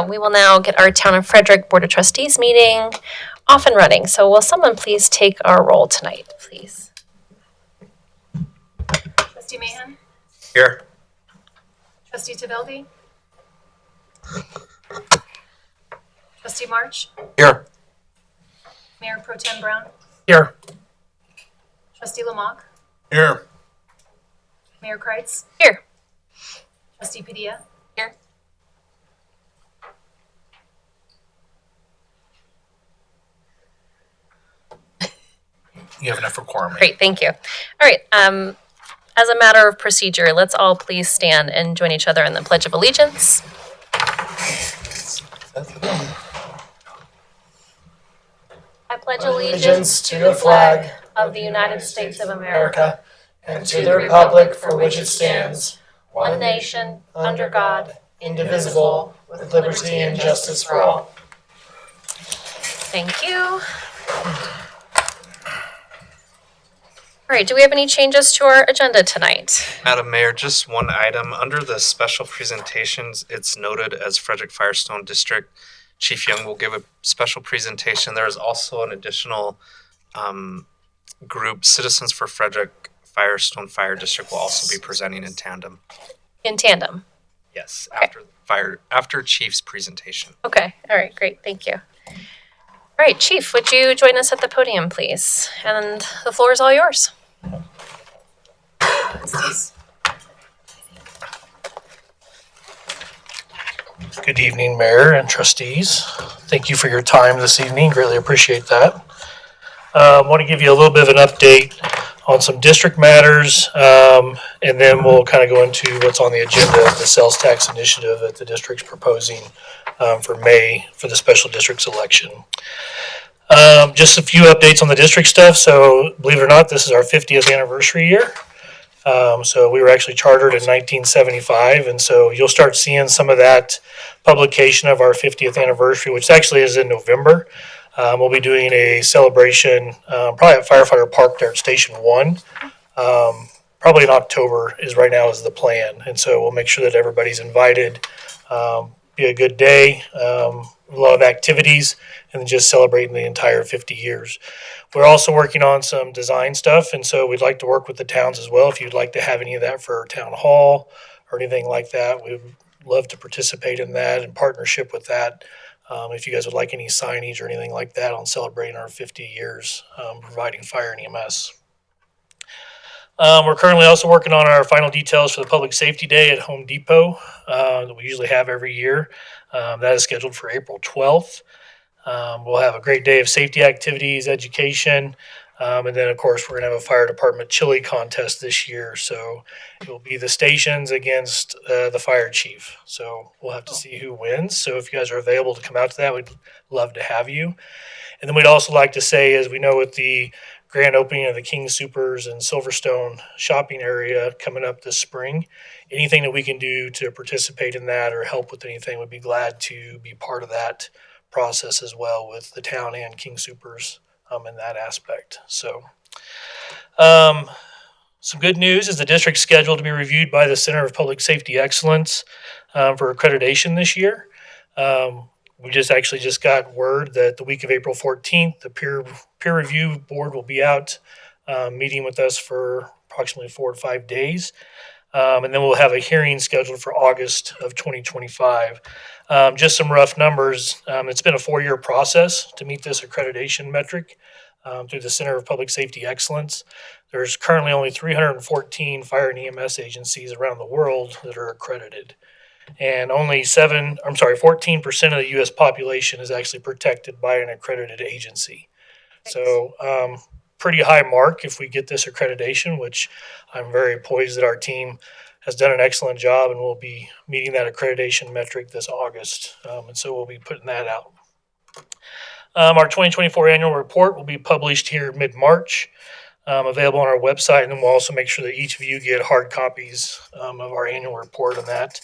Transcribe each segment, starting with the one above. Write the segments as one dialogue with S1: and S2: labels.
S1: We will now get our Town of Frederick Board of Trustees meeting off and running. So will someone please take our roll tonight, please?
S2: Trustee Mahan?
S3: Here.
S2: Trustee Taveldi? Trustee March?
S3: Here.
S2: Mayor Pro Tem Brown?
S3: Here.
S2: Trustee Lamont?
S3: Here.
S2: Mayor Kreitz?
S1: Here.
S2: Trustee Padilla?
S1: Here.
S3: You have enough for quorum.
S1: Great, thank you. All right. As a matter of procedure, let's all please stand and join each other in the Pledge of Allegiance. I pledge allegiance to the flag of the United States of America
S4: and to the republic for which it stands, one nation, under God, indivisible, with liberty and justice for all.
S1: Thank you. All right, do we have any changes to our agenda tonight?
S5: Madam Mayor, just one item. Under the special presentations, it's noted as Frederick Firestone District. Chief Young will give a special presentation. There is also an additional group, Citizens for Frederick Firestone Fire District, will also be presenting in tandem.
S1: In tandem?
S5: Yes,
S1: Okay.
S5: after Chief's presentation.
S1: Okay, all right, great, thank you. All right, Chief, would you join us at the podium, please? And the floor is all yours.
S4: Good evening, Mayor and trustees. Thank you for your time this evening. Greatly appreciate that. I want to give you a little bit of an update on some district matters, and then we'll kind of go into what's on the agenda of the sales tax initiative that the district's proposing for May for the special districts election. Just a few updates on the district stuff. So believe it or not, this is our 50th anniversary year. So we were actually chartered in 1975, and so you'll start seeing some of that publication of our 50th anniversary, which actually is in November. We'll be doing a celebration, probably at Firefighter Park there at Station 1. Probably in October is right now is the plan, and so we'll make sure that everybody's invited. Be a good day, a lot of activities, and just celebrating the entire 50 years. We're also working on some design stuff, and so we'd like to work with the towns as well. If you'd like to have any of that for our town hall or anything like that, we would love to participate in that and partnership with that. If you guys would like any signage or anything like that on celebrating our 50 years providing fire and EMS. We're currently also working on our final details for the Public Safety Day at Home Depot that we usually have every year. That is scheduled for April 12th. We'll have a great day of safety activities, education, and then, of course, we're going to have a fire department chili contest this year. So it will be the stations against the fire chief. So we'll have to see who wins. So if you guys are available to come out to that, we'd love to have you. And then we'd also like to say, as we know with the grand opening of the King Soopers and Silverstone shopping area coming up this spring, anything that we can do to participate in that or help with anything, would be glad to be part of that process as well with the town and King Soopers in that aspect. So some good news is the district's scheduled to be reviewed by the Center of Public Safety Excellence for accreditation this year. We just got word that the week of April 14th, the peer review board will be out meeting with us for approximately 4 to 5 days. And then we'll have a hearing scheduled for August of 2025. Just some rough numbers. It's been a 4-year process to meet this accreditation metric through the Center of Public Safety Excellence. There's currently only 314 fire and EMS agencies around the world that are accredited. And only 14% of the U.S. population is actually protected by an accredited agency. So pretty high mark if we get this accreditation, which I'm very poised that our team has done an excellent job and we'll be meeting that accreditation metric this August. And so we'll be putting that out. Our 2024 annual report will be published here mid-March, available on our website. And then we'll also make sure that each of you get hard copies of our annual report on that.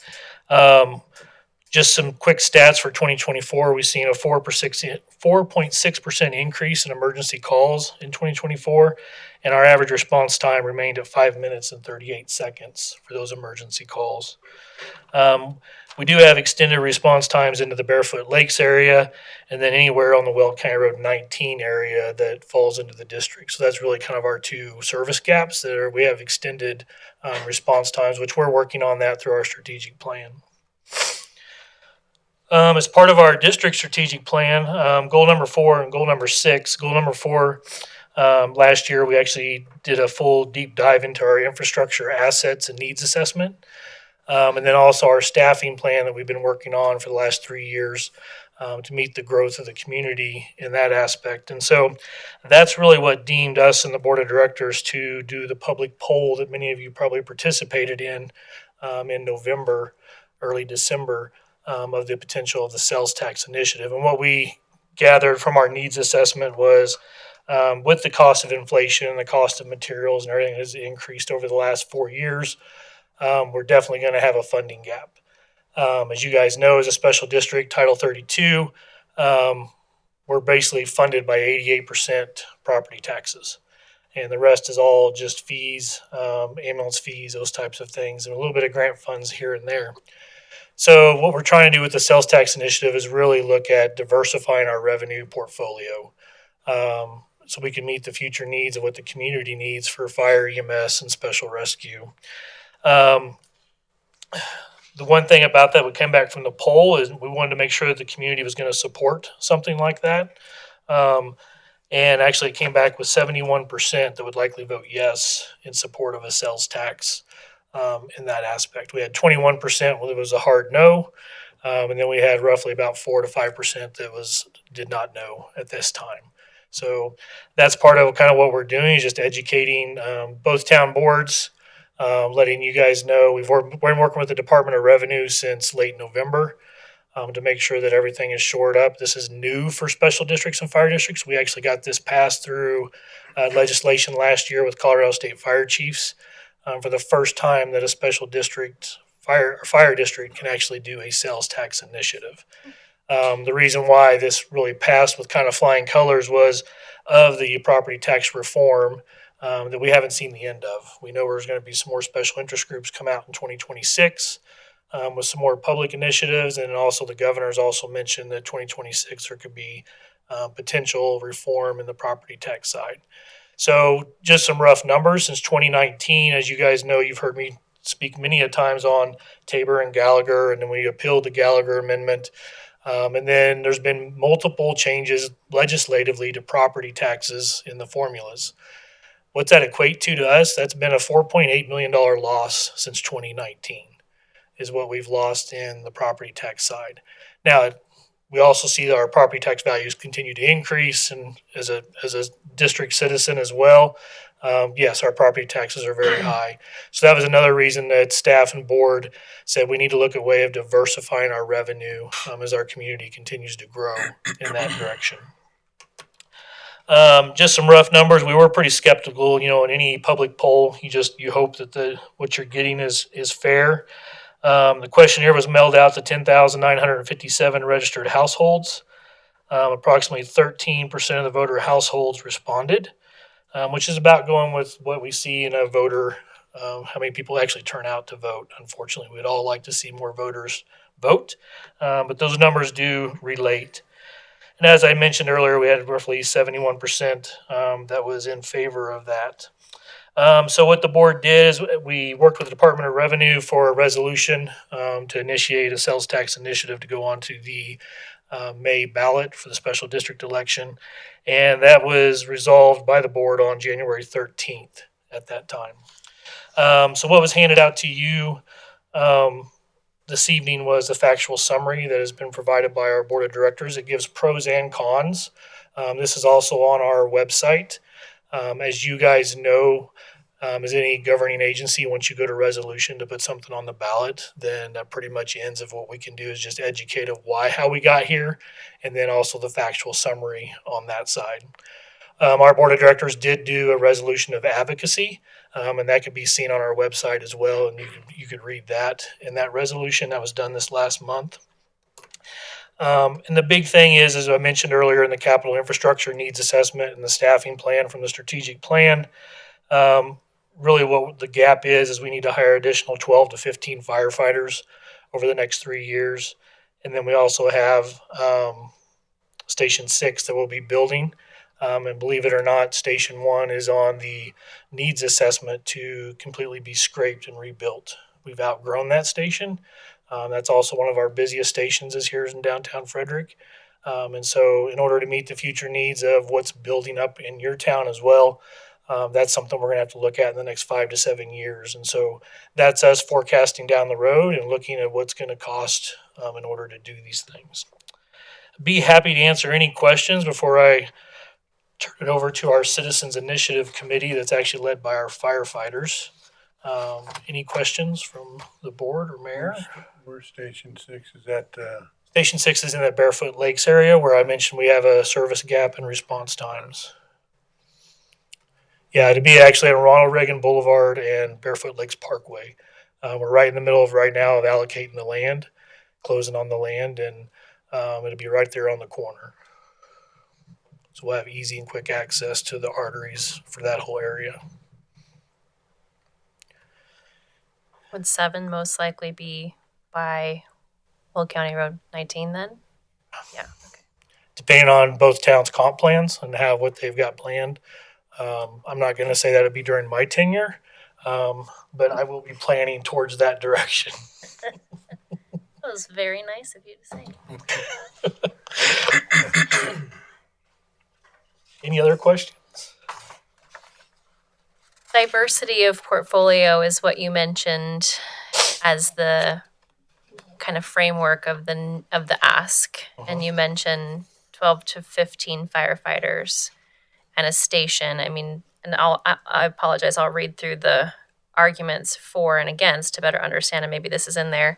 S4: Just some quick stats for 2024. We've seen a 4.6% increase in emergency calls in 2024, and our average response time remained at 5 minutes and 38 seconds for those emergency calls. We do have extended response times into the Barefoot Lakes area, and then anywhere on the Weld County Road 19 area that falls into the district. So that's really kind of our two service gaps that are, we have extended response times, which we're working on that through our strategic plan. As part of our district strategic plan, goal number 4 and goal number 6. Goal number 4, last year we actually did a full deep dive into our infrastructure assets and needs assessment. And then also our staffing plan that we've been working on for the last 3 years to meet the growth of the community in that aspect. And so that's really what deemed us and the board of directors to do the public poll that many of you probably participated in November, early December, of the potential of the sales tax initiative. And what we gathered from our needs assessment was with the cost of inflation and the cost of materials and everything has increased over the last 4 years, we're definitely going to have a funding gap. As you guys know, as a special district, Title 32, we're basically funded by 88% property taxes. And the rest is all just fees, ambulance fees, those types of things, and a little bit of grant funds here and there. So what we're trying to do with the sales tax initiative is really look at diversifying our revenue portfolio so we can meet the future needs of what the community needs for fire, EMS, and special rescue. The one thing about that, we came back from the poll, is we wanted to make sure that the community was going to support something like that. And actually it came back with 71% that would likely vote yes in support of a sales tax in that aspect. We had 21% where it was a hard no. And then we had roughly about 4 to 5% that did not know at this time. So that's part of kind of what we're doing, is just educating both town boards, letting you guys know. We've been working with the Department of Revenue since late November to make sure that everything is shored up. This is new for special districts and fire districts. We actually got this passed through legislation last year with Colorado State Fire Chiefs for the first time that a special district fire district can actually do a sales tax initiative. The reason why this really passed with kind of flying colors was of the property tax reform that we haven't seen the end of. We know there's going to be some more special interest groups come out in 2026 with some more public initiatives, and also the governor's also mentioned that 2026 there could be potential reform in the property tax side. So just some rough numbers since 2019. As you guys know, you've heard me speak many a times on Tabor and Gallagher, and then we appealed the Gallagher amendment. And then there's been multiple changes legislatively to property taxes in the formulas. What's that equate to us? That's been a $4.8 million loss since 2019 is what we've lost in the property tax side. Now, we also see that our property tax values continue to increase, and as a district citizen as well, yes, our property taxes are very high. So that was another reason that staff and board said we need to look at a way of diversifying our revenue as our community continues to grow in that direction. Just some rough numbers. We were pretty skeptical, in any public poll. You hope that what you're getting is fair. The questionnaire was mailed out to 10,957 registered households. Approximately 13% of the voter households responded, which is about going with what we see in a voter, how many people actually turn out to vote. Unfortunately, we'd all like to see more voters vote, but those numbers do relate. And as I mentioned earlier, we had roughly 71% that was in favor of that. So what the board did is we worked with the Department of Revenue for a resolution to initiate a sales tax initiative to go on to the May ballot for the special district election. And that was resolved by the board on January 13th at that time. So what was handed out to you this evening was a factual summary that has been provided by our board of directors. It gives pros and cons. This is also on our website. As you guys know, as any governing agency, once you go to resolution to put something on the ballot, then that pretty much ends of what we can do is just educate of how we got here, and then also the factual summary on that side. Our board of directors did do a resolution of advocacy, and that could be seen on our website as well, and you could read that in that resolution that was done this last month. And the big thing is, as I mentioned earlier, in the capital infrastructure needs assessment and the staffing plan from the strategic plan, really what the gap is we need to hire additional 12 to 15 firefighters. over the next 3 years. And then we also have Station 6 that we'll be building. And believe it or not, Station 1 is on the needs assessment to completely be scraped and rebuilt. We've outgrown that station. That's also one of our busiest stations is here in downtown Frederick. And so in order to meet the future needs of what's building up in your town as well, that's something we're going to have to look at in the next 5 to 7 years. And so that's us forecasting down the road and looking at what's going to cost in order to do these things. Be happy to answer any questions before I turn it over to our Citizens Initiative Committee that's actually led by our firefighters. Any questions from the board or mayor?
S6: Where's Station 6? Is that,
S4: Station 6 is in that Barefoot Lakes area where I mentioned we have a service gap in response times. Yeah, it'd be actually on Ronald Reagan Boulevard and Barefoot Lakes Parkway. We're right in the middle of right now of allocating the land, closing on the land, and it'll be right there on the corner. So we'll have easy and quick access to the arteries for that whole area.
S1: Would 7 most likely be by Old County Road 19 then? Yeah, okay.
S4: Depending on both towns' comp plans and what they've got planned. I'm not going to say that it'd be during my tenure, but I will be planning towards that direction.
S1: That was very nice of you to say.
S4: Any other questions?
S1: Diversity of portfolio is what you mentioned as the kind of framework of the ask, and you mentioned 12 to 15 firefighters and a station. I mean, and I apologize. I'll read through the arguments for and against to better understand, and maybe this is in there.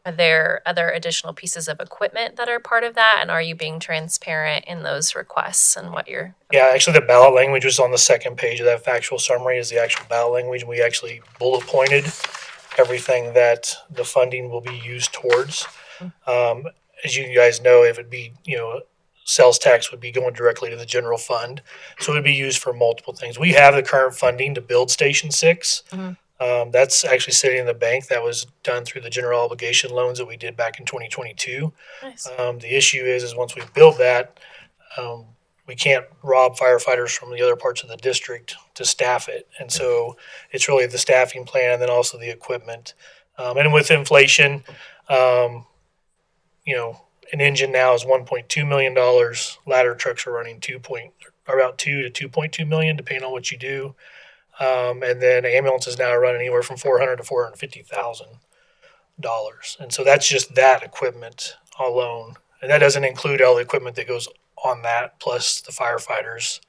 S1: Are there other additional pieces of equipment that are part of that? And are you being transparent in those requests and what you're...
S4: Yeah, actually the ballot language was on the second page of that factual summary is the actual ballot language. We actually bullet pointed everything that the funding will be used towards. As you guys know, it would be, sales tax would be going directly to the general fund. So it would be used for multiple things. We have the current funding to build Station 6. That's actually sitting in the bank. That was done through the general obligation loans that we did back in 2022.
S1: Nice.
S4: The issue is once we build that, we can't rob firefighters from the other parts of the district to staff it. And so it's really the staffing plan and then also the equipment. And with inflation, an engine now is $1.2 million. Ladder trucks are running about $2 to $2.2 million, depending on what you do. And then ambulances now are running anywhere from $400,000 to $450,000. And so that's just that equipment alone. And that doesn't include all the equipment that goes on that, plus the firefighters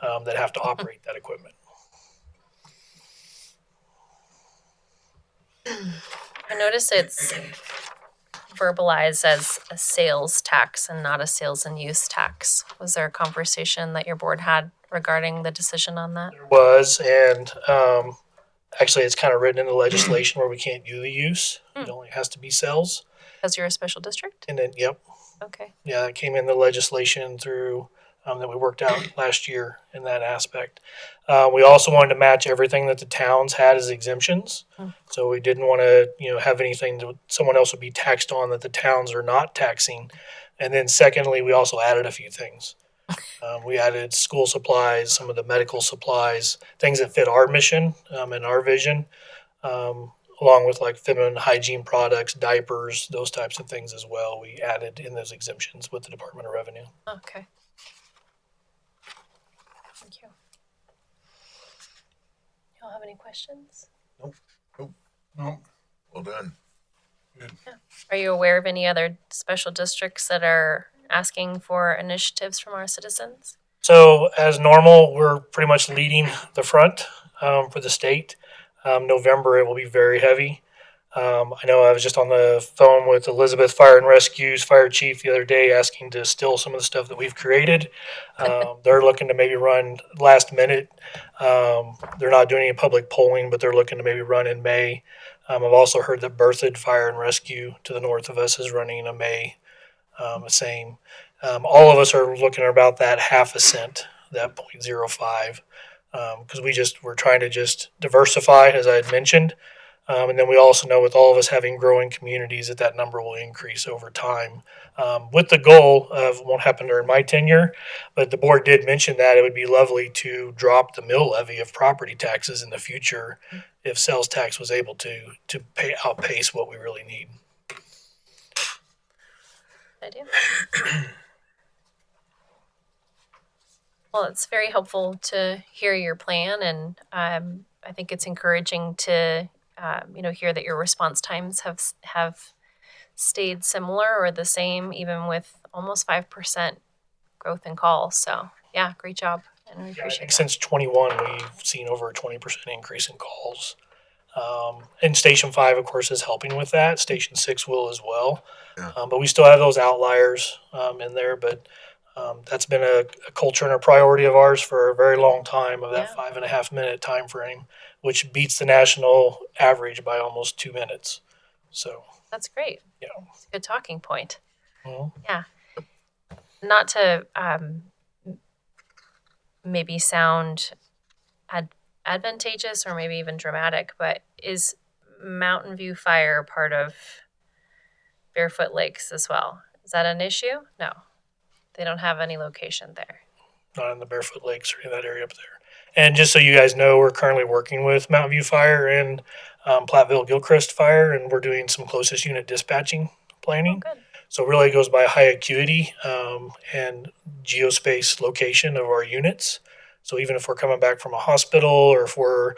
S4: that have to operate that equipment.
S1: I notice it's verbalized as a sales tax and not a sales and use tax. Was there a conversation that your board had regarding the decision on that?
S4: There was, and actually it's kind of written in the legislation where we can't do the use. It only has to be sales.
S1: Because you're a special district?
S4: And then, yep.
S1: Okay.
S4: Yeah, it came in the legislation through that we worked out last year in that aspect. We also wanted to match everything that the towns had as exemptions. So we didn't want to, have anything that someone else would be taxed on that the towns are not taxing. And then secondly, we also added a few things. We added school supplies, some of the medical supplies, things that fit our mission and our vision, along with like feminine hygiene products, diapers, those types of things as well. We added in those exemptions with the Department of Revenue.
S1: Okay. Thank you. Y'all have any questions?
S6: no,
S3: Well done.
S1: Are you aware of any other special districts that are asking for initiatives from our citizens?
S4: So as normal, we're pretty much leading the front for the state. November, it will be very heavy. I know I was just on the phone with Elizabeth Fire and Rescue's fire chief the other day asking to steal some of the stuff that we've created. They're looking to maybe run last minute. They're not doing any public polling, but they're looking to maybe run in May. I've also heard that Berthoud Fire and Rescue to the north of us is running in May, the same. All of us are looking at about that half a cent, that 0.05. because we're trying to just diversify, as I had mentioned. And then we also know with all of us having growing communities that number will increase over time. With the goal of won't happen during my tenure, but the board did mention that it would be lovely to drop the mill levy of property taxes in the future if sales tax was able to outpace what we really need.
S1: I do. Well, it's very helpful to hear your plan, and I think it's encouraging to hear that your response times have stayed similar or the same, even with almost 5% growth in calls. So yeah, great job, and we
S4: I
S1: appreciate
S4: think
S1: that.
S4: since 21, we've seen over a 20% increase in calls. And Station 5, of course, is helping with that. Station 6 will as well.
S7: Yeah.
S4: But we still have those outliers in there. But that's been a culture and a priority of ours for a very long time of that
S1: Yeah.
S4: 5.5 minute time frame, which beats the national average by almost 2 minutes. So,
S1: That's great.
S4: yeah.
S1: It's a good talking point.
S4: Mhm.
S1: Yeah. Not to maybe sound advantageous or maybe even dramatic, but is Mountain View Fire part of Barefoot Lakes as well? Is that an issue? No, they don't have any location there.
S4: Not in the Barefoot Lakes or in that area up there. And just so you guys know, we're currently working with Mountain View Fire and Platteville Gilchrist Fire, and we're doing some closest unit dispatching planning.
S1: Oh, good.
S4: So it really goes by high acuity and geospace location of our units. So even if we're coming back from a hospital or if we're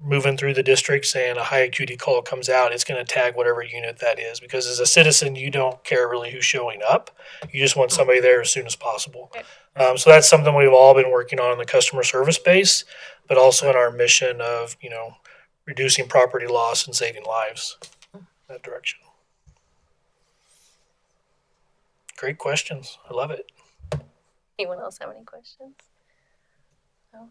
S4: moving through the districts and a high acuity call comes out, it's going to tag whatever unit that is. Because as a citizen, you don't care really who's showing up. You just want somebody there as soon as possible.
S1: Okay.
S4: So that's something we've all been working on in the customer service base, but also in our mission of, reducing property loss and saving lives. That direction. Great questions. I love it.
S1: Anyone else have any questions? No?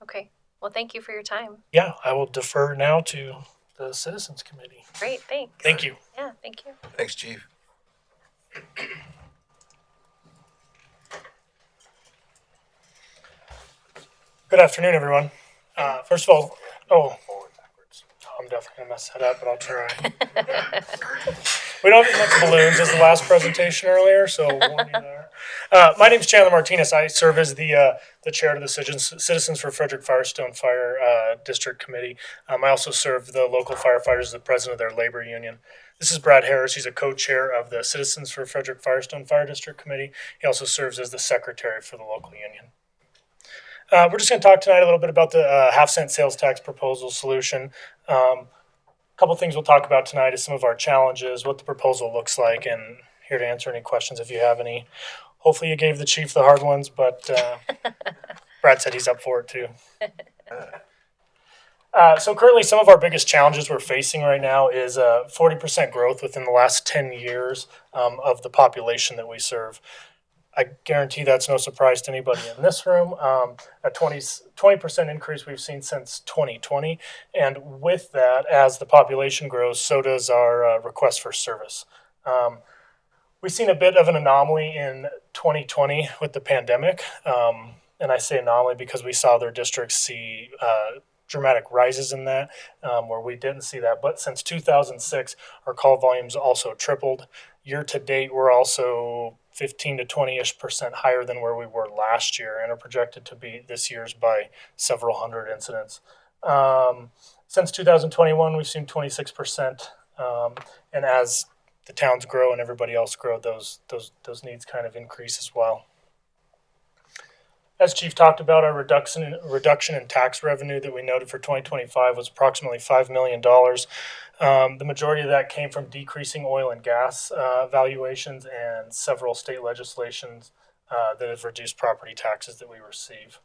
S1: Okay. Well, thank you for your time.
S4: Yeah, I will defer now to the Citizens Committee.
S1: Great. Thanks.
S4: Thank you.
S1: Yeah, thank you.
S7: Thanks, Chief.
S4: Good afternoon, everyone. First of all, I'm definitely going to mess that up, but I'll try. We don't have much balloons as the last presentation earlier, so warn you there. My name is Chandler Martinez. I serve as the chair of the Citizens for Frederick Firestone Fire District Committee. I also serve the local firefighters as the president of their labor union. This is Brad Harris. He's a co-chair of the Citizens for Frederick Firestone Fire District Committee. He also serves as the secretary for the local union. We're just going to talk tonight a little bit about the half-cent sales tax proposal solution. A couple things we'll talk about tonight is some of our challenges, what the proposal looks like, and here to answer any questions if you have any. Hopefully you gave the chief the hard ones, but Brad said he's up for it too. So currently some of our biggest challenges we're facing right now is 40% growth within the last 10 years of the population that we serve. I guarantee that's no surprise to anybody in this room. A 20% increase we've seen since 2020. And with that, as the population grows, so does our request for service. We've seen a bit of an anomaly in 2020 with the pandemic. And I say anomaly because we saw their districts see dramatic rises in that, where we didn't see that. But since 2006, our call volumes also tripled. Year to date, we're also 15 to 20-ish% higher than where we were last year and are projected to be this year's by several hundred incidents. Since 2021, we've seen 26%. And as the towns grow and everybody else grow, those needs kind of increase as well. As Chief talked about, our reduction in tax revenue that we noted for 2025 was approximately $5 million. The majority of that came from decreasing oil and gas valuations and several state legislations that have reduced property taxes that we receive.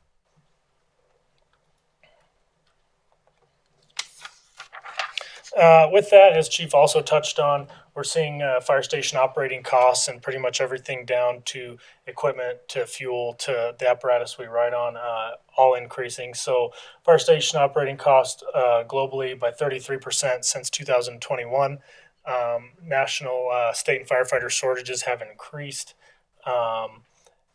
S4: With that, as Chief also touched on, we're seeing fire station operating costs and pretty much everything down to equipment, to fuel, to the apparatus we ride on, all increasing. So fire station operating cost globally by 33% since 2021. National state and firefighter shortages have increased.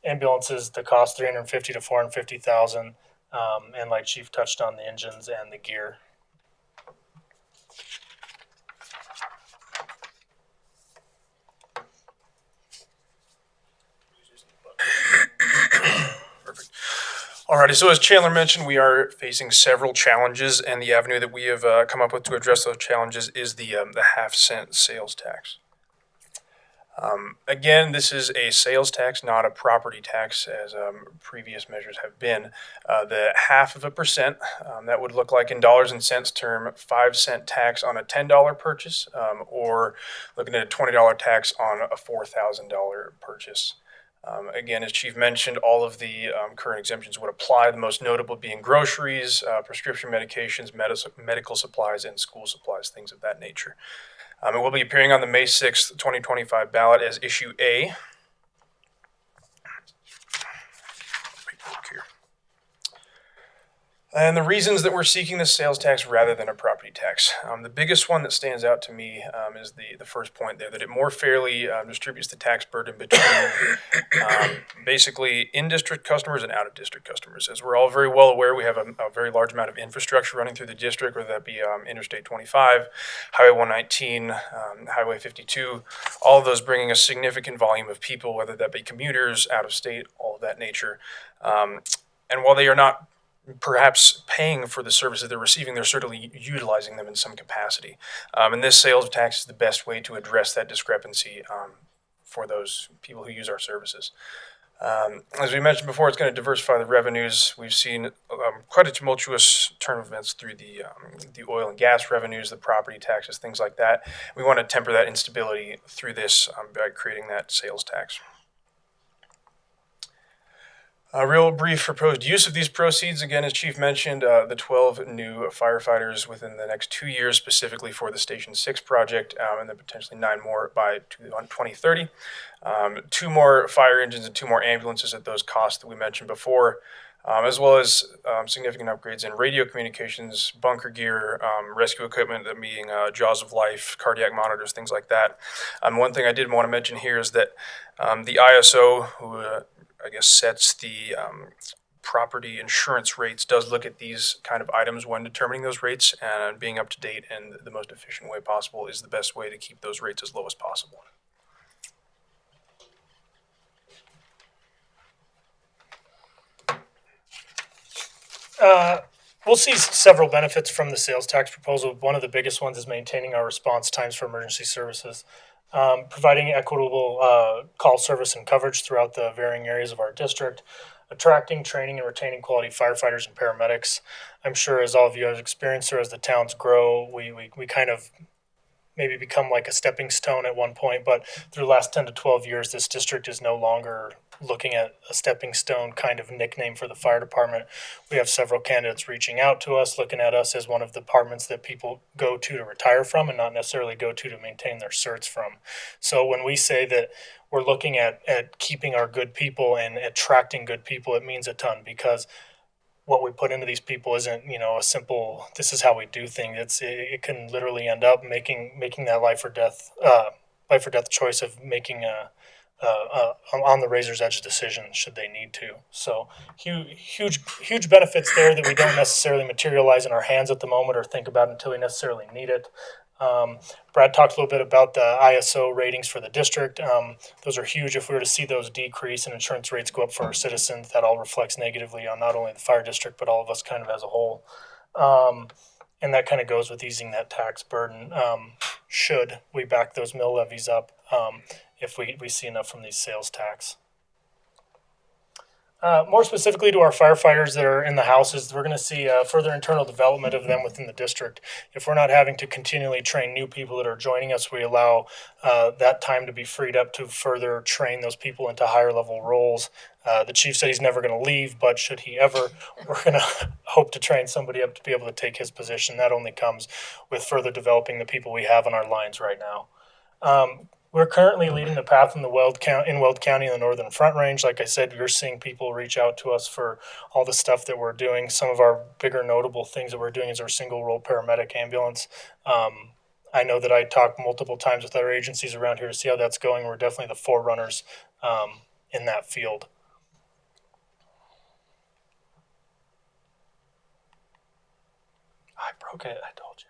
S4: Ambulances, the cost $350,000 to $450,000. And like Chief touched on, the engines and the gear.
S7: Alrighty, so as Chandler mentioned, we are facing several challenges, and the avenue that we have come up with to address those challenges is the half-cent sales tax. Again, this is a sales tax, not a property tax, as previous measures have been. The 0.5%, that would look like in dollars and cents term, 5-cent tax on a $10 purchase, or looking at a $20 tax on a $4,000 purchase. Again, as Chief mentioned, all of the current exemptions would apply, the most notable being groceries, prescription medications, medical supplies, and school supplies, things of that nature. It will be appearing on the May 6th, 2025 ballot as Issue A. Paperwork here. And the reasons that we're seeking this sales tax rather than a property tax. The biggest one that stands out to me is the first point there, that it more fairly distributes the tax burden between basically in-district customers and out-of-district customers. As we're all very well aware, we have a very large amount of infrastructure running through the district, whether that be Interstate 25, Highway 119, Highway 52, all of those bringing a significant volume of people, whether that be commuters, out-of-state, all of that nature. And while they are not perhaps paying for the services they're receiving, they're certainly utilizing them in some capacity. And this sales tax is the best way to address that discrepancy for those people who use our services. As we mentioned before, it's going to diversify the revenues. We've seen quite a tumultuous turn of events through the oil and gas revenues, the property taxes, things like that. We want to temper that instability through this by creating that sales tax. A real brief proposed use of these proceeds, again, as Chief mentioned, the 12 new firefighters within the next 2 years, specifically for the Station 6 project, and then potentially 9 more by 2030. 2 more fire engines and 2 more ambulances at those costs that we mentioned before, as well as significant upgrades in radio communications, bunker gear, rescue equipment, that being Jaws of Life, cardiac monitors, things like that. One thing I did want to mention here is that the ISO, who I guess sets the property insurance rates, does look at these kind of items when determining those rates, and being up to date and the most efficient way possible is the best way to keep those rates as low as possible.
S4: We'll see several benefits from the sales tax proposal. One of the biggest ones is maintaining our response times for emergency services, providing equitable call service and coverage throughout the varying areas of our district, attracting, training, and retaining quality firefighters and paramedics. I'm sure as all of you have experienced, or as the towns grow, we kind of maybe become like a stepping stone at one point, but through the last 10 to 12 years, this district is no longer looking at a stepping stone kind of nickname for the fire department. We have several candidates reaching out to us, looking at us as one of the departments that people go to retire from and not necessarily go to maintain their certs from. So when we say that we're looking at keeping our good people and attracting good people, it means a ton, because what we put into these people isn't, a simple, this is how we do things. It can literally end up making that life or death choice of making a on the razor's edge decision should they need to. So huge benefits there that we don't necessarily materialize in our hands at the moment or think about until we necessarily need it. Brad talked a little bit about the ISO ratings for the district. Those are huge. If we were to see those decrease and insurance rates go up for our citizens, that all reflects negatively on not only the fire district, but all of us kind of as a whole. And that kind of goes with easing that tax burden. Should we back those mill levies up if we see enough from these sales tax. More specifically to our firefighters that are in the houses, we're going to see further internal development of them within the district. If we're not having to continually train new people that are joining us, we allow that time to be freed up to further train those people into higher level roles. The chief said he's never going to leave, but should he ever, we're going to hope to train somebody up to be able to take his position. That only comes with further developing the people we have on our lines right now. We're currently leading the path in Weld County in the Northern Front Range. Like I said, we're seeing people reach out to us for all the stuff that we're doing. Some of our bigger notable things that we're doing is our single role paramedic ambulance. I know that I talked multiple times with other agencies around here to see how that's going. We're definitely the forerunners in that field. Okay, I told you.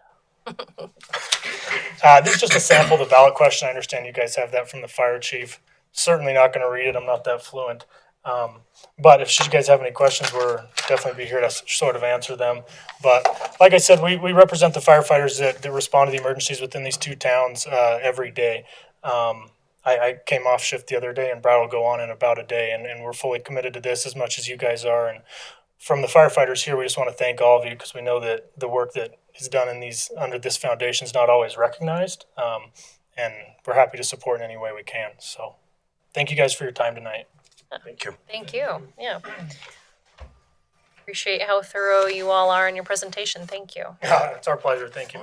S4: This is just a sample of the ballot question. I understand you guys have that from the fire chief. Certainly not going to read it. I'm not that fluent. But if you guys have any questions, we're definitely be here to sort of answer them. But like I said, we represent the firefighters that respond to the emergencies within these two towns every day. I came off shift the other day, and Brad will go on in about a day, and we're fully committed to this as much as you guys are. And from the firefighters here, we just want to thank all of you because we know that the work that is done in these under this foundation is not always recognized, and we're happy to support in any way we can. So, thank you guys for your time tonight.
S3: Thank you.
S1: Thank you. Yeah. Appreciate how thorough you all are in your presentation. Thank you.
S4: It's our pleasure. Thank you.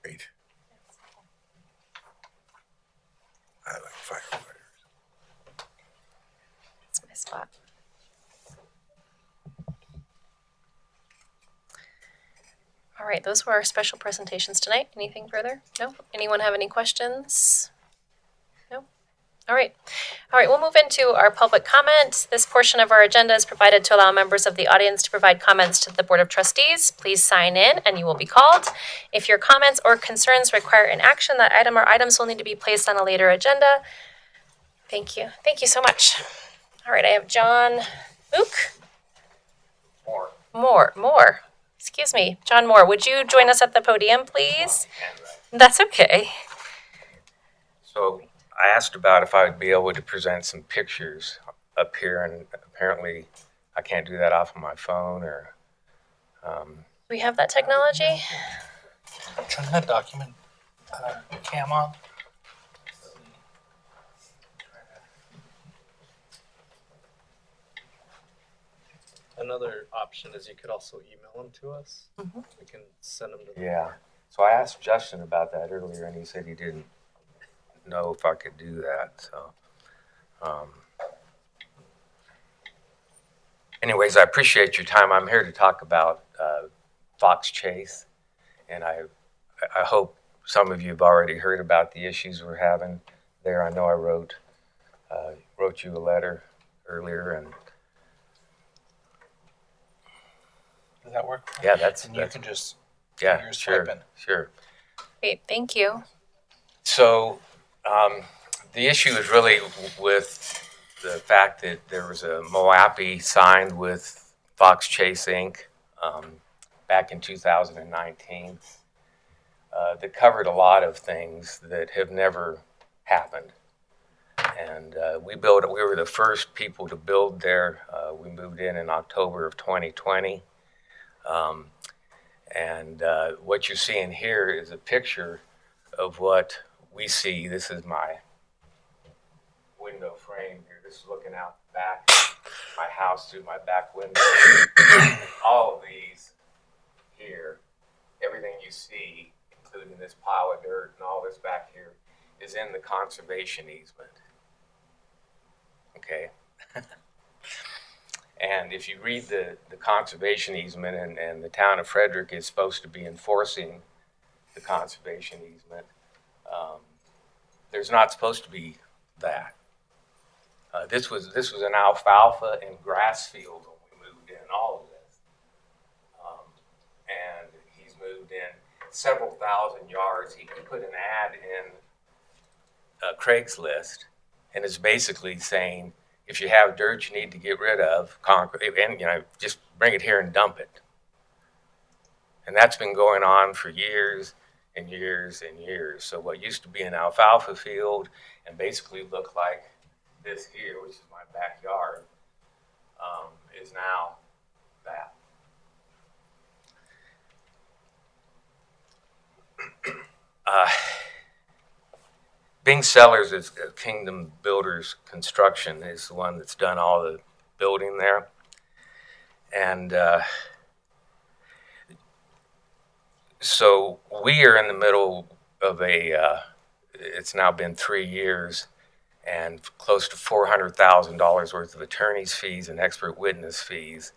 S3: Great. I like firefighters.
S1: That's my spot. All right, those were our special presentations tonight. Anything further? No? Anyone have any questions? No? All right. All right, we'll move into our public comment. This portion of our agenda is provided to allow members of the audience to provide comments to the Board of Trustees. Please sign in and you will be called. If your comments or concerns require an action, that item or items will need to be placed on a later agenda. Thank you. Thank you so much. All right, I have John Mook. Moore. Excuse me, John Moore. Would you join us at the podium, please? That's okay.
S8: So I asked about if I would be able to present some pictures up here, and apparently I can't do that off of my phone or.
S1: We have that technology.
S3: Turn that document cam on.
S5: Another option is you could also email them to us.
S1: Mhm.
S5: We can send them to.
S8: Yeah. So I asked Justin about that earlier, and he said he didn't know if I could do that. So, anyways, I appreciate your time. I'm here to talk about Fox Chase, and I hope some of you have already heard about the issues we're having there. I know I wrote you a letter earlier, and
S3: Does that work?
S8: yeah, that's
S3: And you can just
S8: yeah,
S3: yours
S8: sure,
S3: type in.
S8: sure.
S1: Great, thank you.
S8: So the issue is really with the fact that there was a MOAPI signed with Fox Chase Inc. Back in 2019 that covered a lot of things that have never happened. And we were the first people to build there. We moved in October of 2020. And what you're seeing here is a picture of what we see. This is my window frame here. This is looking out the back, my house through my back window. All of these here, everything you see, including this pile of dirt and all this back here, is in the conservation easement. Okay. And if you read the conservation easement, and the town of Frederick is supposed to be enforcing the conservation easement, there's not supposed to be that. This was an alfalfa and grass field when we moved in, all of this. And he's moved in several thousand yards. He put an ad in Craigslist, and it's basically saying, if you have dirt you need to get rid of, concrete, and just bring it here and dump it. And that's been going on for years and years and years. So what used to be an alfalfa field and basically looked like this here, which is my backyard, is now that. Bing Sellers is Kingdom Builders Construction is the one that's done all the building there. And so we are in the middle of it's now been 3 years and close to $400,000 worth of attorney's fees and expert witness fees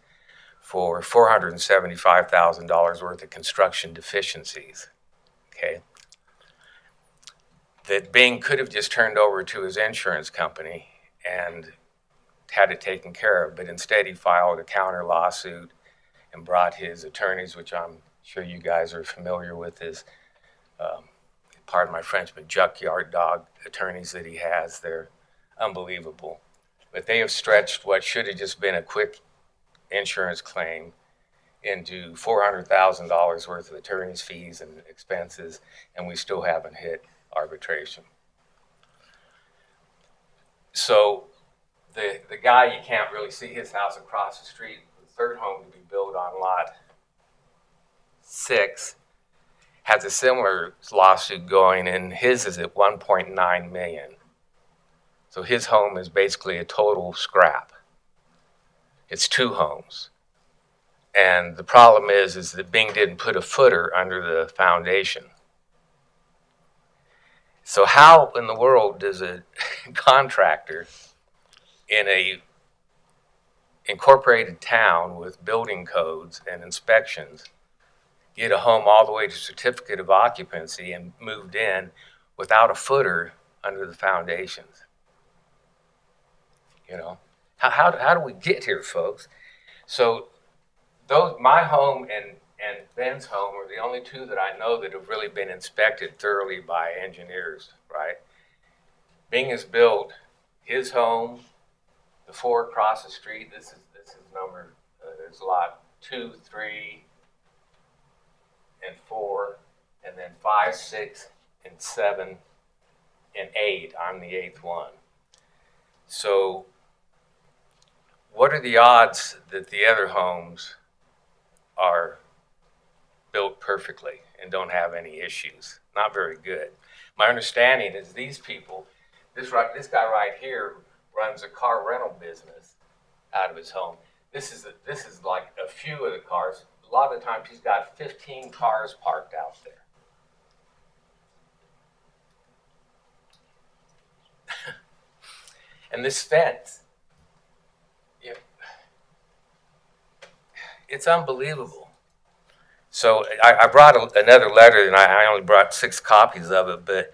S8: for $475,000 worth of construction deficiencies. Okay. That Bing could have just turned over to his insurance company and had it taken care of, but instead he filed a counter lawsuit and brought his attorneys, which I'm sure you guys are familiar with, his, pardon my French, but junkyard dog attorneys that he has. They're unbelievable. But they have stretched what should have just been a quick insurance claim into $400,000 worth of attorney's fees and expenses, and we still haven't hit arbitration. So the guy, you can't really see his house across the street, the third home to be built on lot 6, has a similar lawsuit going, and his is at 1.9 million. So his home is basically a total scrap. It's 2 homes. And the problem is that Bing didn't put a footer under the foundation. So how in the world does a contractor in a incorporated town with building codes and inspections get a home all the way to certificate of occupancy and moved in without a footer under the foundations? You know, how do we get here, folks? So my home and Ben's home are the only 2 that I know that have really been inspected thoroughly by engineers, right? Bing has built his home, the 4 across the street. This is number. There's lot 2, 3, and 4, and then 5, 6, and 7, and 8. I'm the 8th one. So, what are the odds that the other homes are built perfectly and don't have any issues? Not very good. My understanding is these people, this guy right here runs a car rental business out of his home. This is like a few of the cars. A lot of the times he's got 15 cars parked out there. And this fence, it's unbelievable. So I brought another letter, and I only brought 6 copies of it, but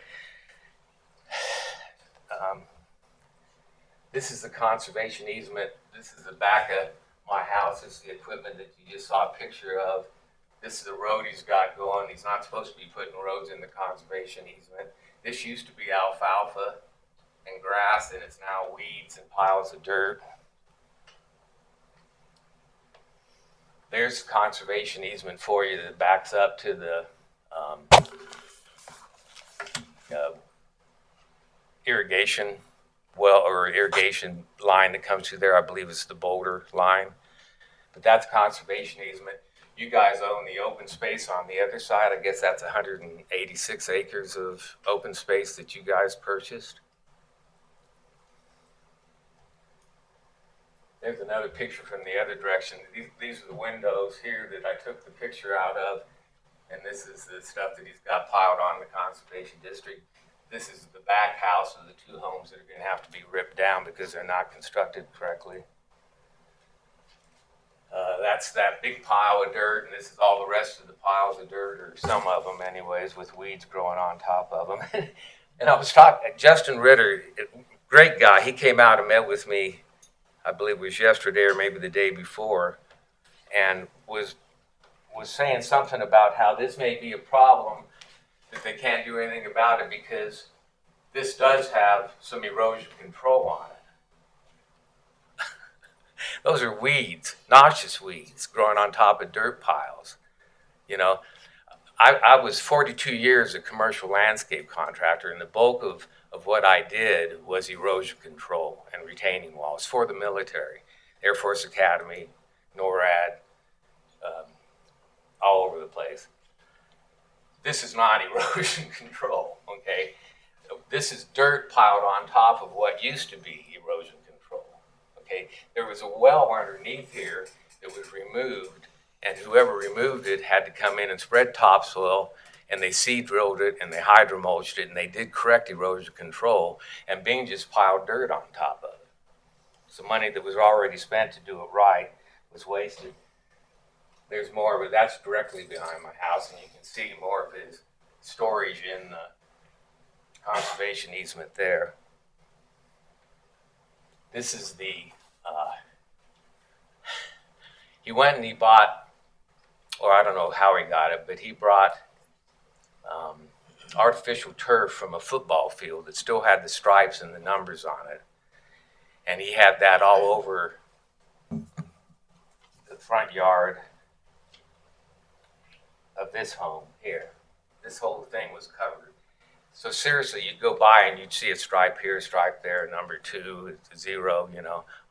S8: this is the conservation easement. This is the back of my house. This is the equipment that you just saw a picture of. This is the road he's got going. He's not supposed to be putting roads in the conservation easement. This used to be alfalfa and grass, and it's now weeds and piles of dirt. There's conservation easement for you that backs up to the irrigation well, or irrigation line that comes through there. I believe it's the Boulder line. But that's conservation easement. You guys own the open space on the other side. I guess that's 186 acres of open space that you guys purchased. There's another picture from the other direction. These are the windows here that I took the picture out of, and this is the stuff that he's got piled on the conservation district. This is the back house of the 2 homes that are going to have to be ripped down because they're not constructed correctly. That's that big pile of dirt, and this is all the rest of the piles of dirt, or some of them anyways, with weeds growing on top of them. And I was talking, Justin Ritter, great guy. He came out and met with me, I believe it was yesterday or maybe the day before, and was saying something about how this may be a problem, that they can't do anything about it because this does have some erosion control on it. Those are weeds, noxious weeds, growing on top of dirt piles. You know, I was 42 years a commercial landscape contractor, and the bulk of what I did was erosion control and retaining walls for the military, Air Force Academy, NORAD, all over the place. This is not erosion control, okay? This is dirt piled on top of what used to be erosion control, okay? There was a well underneath here that was removed, and whoever removed it had to come in and spread topsoil, and they seed drilled it, and they hydromulched it, and they did correct erosion control, and Bing just piled dirt on top of it. So money that was already spent to do it right was wasted. There's more, but that's directly behind my house, and you can see more of his storage in the conservation easement there. This is the, he went and he bought or I don't know how he got it, but he brought artificial turf from a football field that still had the stripes and the numbers on it. And he had that all over the front yard of this home here. This whole thing was covered. So seriously, you'd go by and you'd see a stripe here, a stripe there, number 2, 0,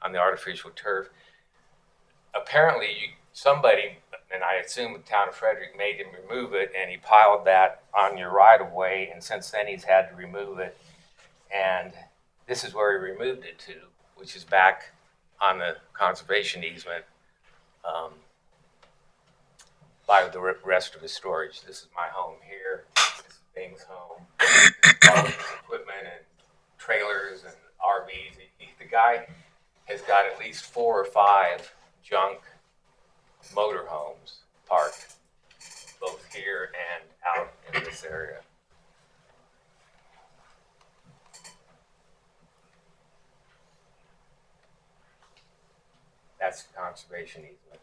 S8: on the artificial turf. Apparently, somebody, and I assume the town of Frederick, made him remove it, and he piled that on your right of way, and since then he's had to remove it. And this is where he removed it to, which is back on the conservation easement by the rest of his storage. This is my home here. This is Bing's home. All of his equipment and trailers and RVs. The guy has got at least 4 or 5 junk motorhomes parked, both here and out in this area. That's the conservation easement.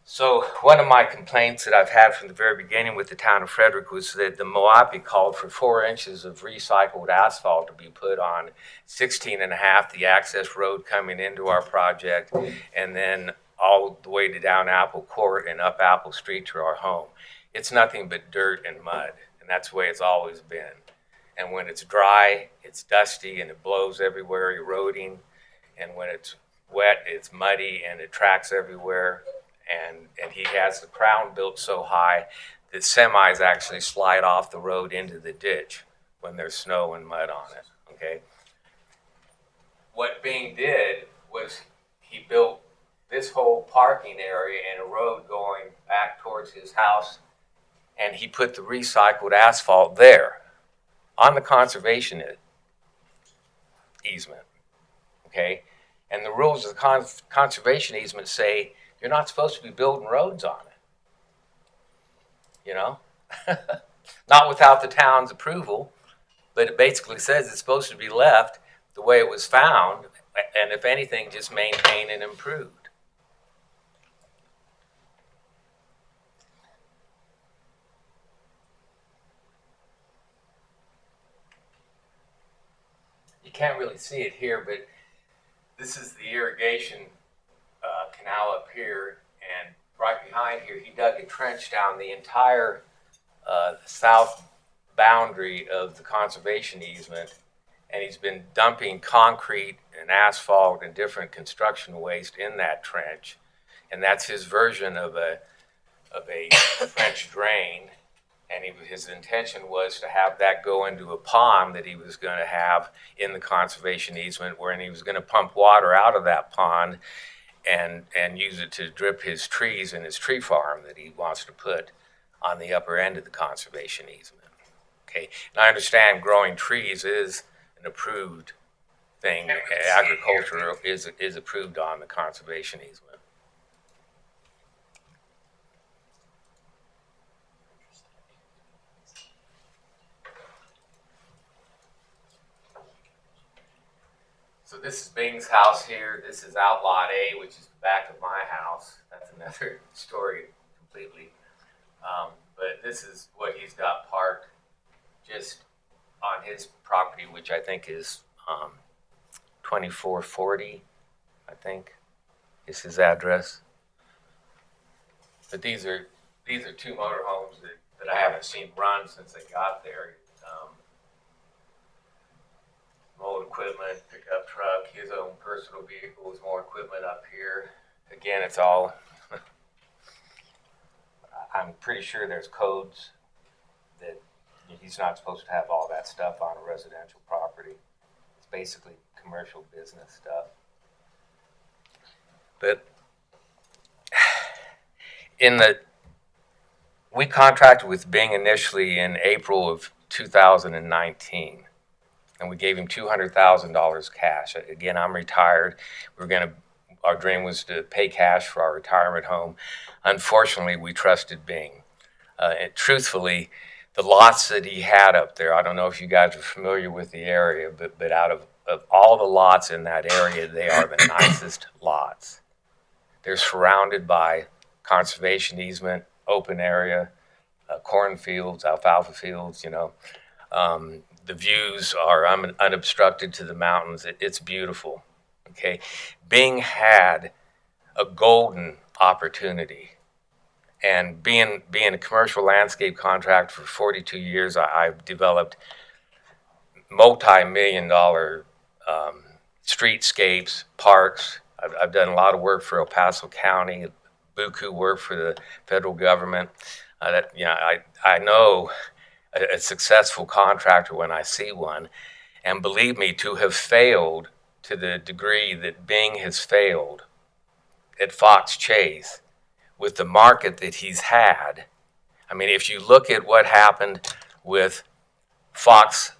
S8: So one of my complaints that I've had from the very beginning with the town of Frederick was that the MOAPI called for 4 inches of recycled asphalt to be put on 16.5, the access road coming into our project, and then all the way to down Apple Court and up Apple Street to our home. It's nothing but dirt and mud, and that's the way it's always been. And when it's dry, it's dusty and it blows everywhere, eroding. And when it's wet, it's muddy and it tracks everywhere. And he has the crown built so high that semis actually slide off the road into the ditch when there's snow and mud on it, okay? What Bing did was he built this whole parking area and a road going back towards his house, and he put the recycled asphalt there on the conservation easement, okay? And the rules of the conservation easement say you're not supposed to be building roads on it, Not without the town's approval, but it basically says it's supposed to be left the way it was found, and if anything, just maintained and improved. You can't really see it here, but this is the irrigation canal up here, and right behind here, he dug a trench down the entire south boundary of the conservation easement, and he's been dumping concrete and asphalt and different construction waste in that trench, and that's his version of a French drain. And his intention was to have that go into a pond that he was going to have in the conservation easement, where he was going to pump water out of that pond and use it to drip his trees in his tree farm that he wants to put on the upper end of the conservation easement. Okay, and I understand growing trees is an approved thing. Agriculture is approved on the conservation easement. So this is Bing's house here. This is Outlot A, which is the back of my house. That's another story completely. But this is what he's got parked just on his property, which I think is 2440, I think is his address. But these are 2 motorhomes that I haven't seen run since they got there. Old equipment, pickup truck, his own personal vehicles, more equipment up here. Again, it's all, I'm pretty sure there's codes that he's not supposed to have all that stuff on a residential property. It's basically commercial business stuff. But we contracted with Bing initially in April of 2019. And we gave him $200,000 cash. Again, I'm retired. Our dream was to pay cash for our retirement home. Unfortunately, we trusted Bing. And truthfully, the lots that he had up there, I don't know if you guys are familiar with the area, but out of all the lots in that area, they are the nicest lots. They're surrounded by conservation easement, open area, cornfields, alfalfa fields, the views are unobstructed to the mountains. It's beautiful. Okay. Bing had a golden opportunity. And being a commercial landscape contractor for 42 years, I've developed multi-million-dollar streetscapes, parks. I've done a lot of work for El Paso County, buku work for the federal government. I know a successful contractor when I see one, and believe me, to have failed to the degree that Bing has failed at Fox Chase with the market that he's had. I mean, if you look at what happened with Fox,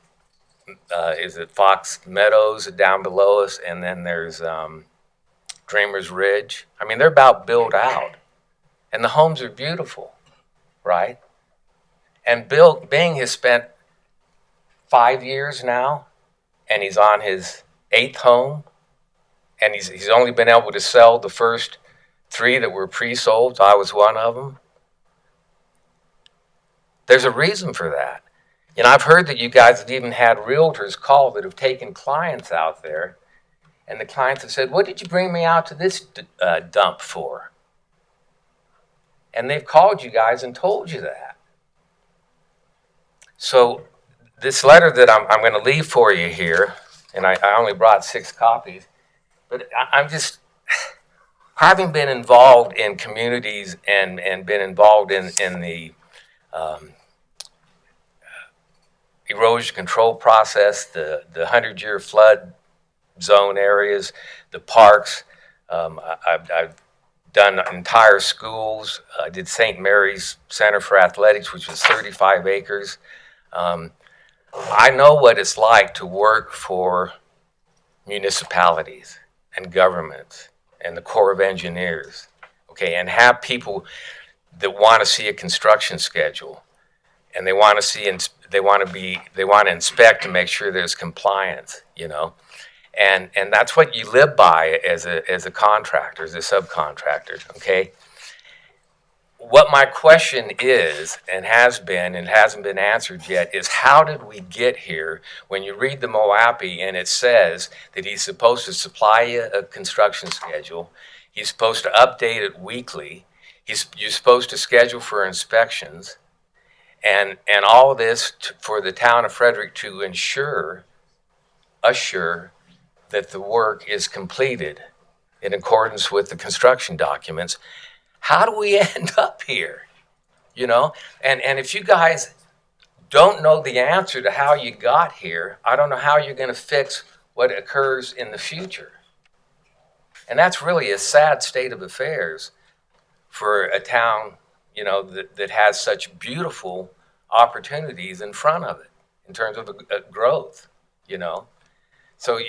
S8: is it Fox Meadows down below us, and then there's Dreamer's Ridge. I mean, they're about built out, and the homes are beautiful, right? And Bing has spent 5 years now, and he's on his 8th home, and he's only been able to sell the first 3 that were pre-sold. I was one of them. There's a reason for that. I've heard that you guys have even had realtors call that have taken clients out there, and the clients have said, "What did you bring me out to this dump for?" And they've called you guys and told you that. So this letter that I'm going to leave for you here, and I only brought 6 copies, but I'm just, having been involved in communities and been involved in the erosion control process, the 100-year flood zone areas, the parks. I've done entire schools. I did St. Mary's Center for Athletics, which was 35 acres. I know what it's like to work for municipalities and governments and the Corps of Engineers, okay, and have people that want to see a construction schedule, and they want to inspect to make sure there's compliance, and that's what you live by as a contractor, as a subcontractor, okay. What my question is, and has been, and hasn't been answered yet, is how did we get here? When you read the MOAPI and it says that he's supposed to supply you a construction schedule, he's supposed to update it weekly, you're supposed to schedule for inspections, and all this for the town of Frederick to assure that the work is completed in accordance with the construction documents. How do we end up here? And if you guys don't know the answer to how you got here, I don't know how you're going to fix what occurs in the future. And that's really a sad state of affairs for a town, that has such beautiful opportunities in front of it in terms of growth, So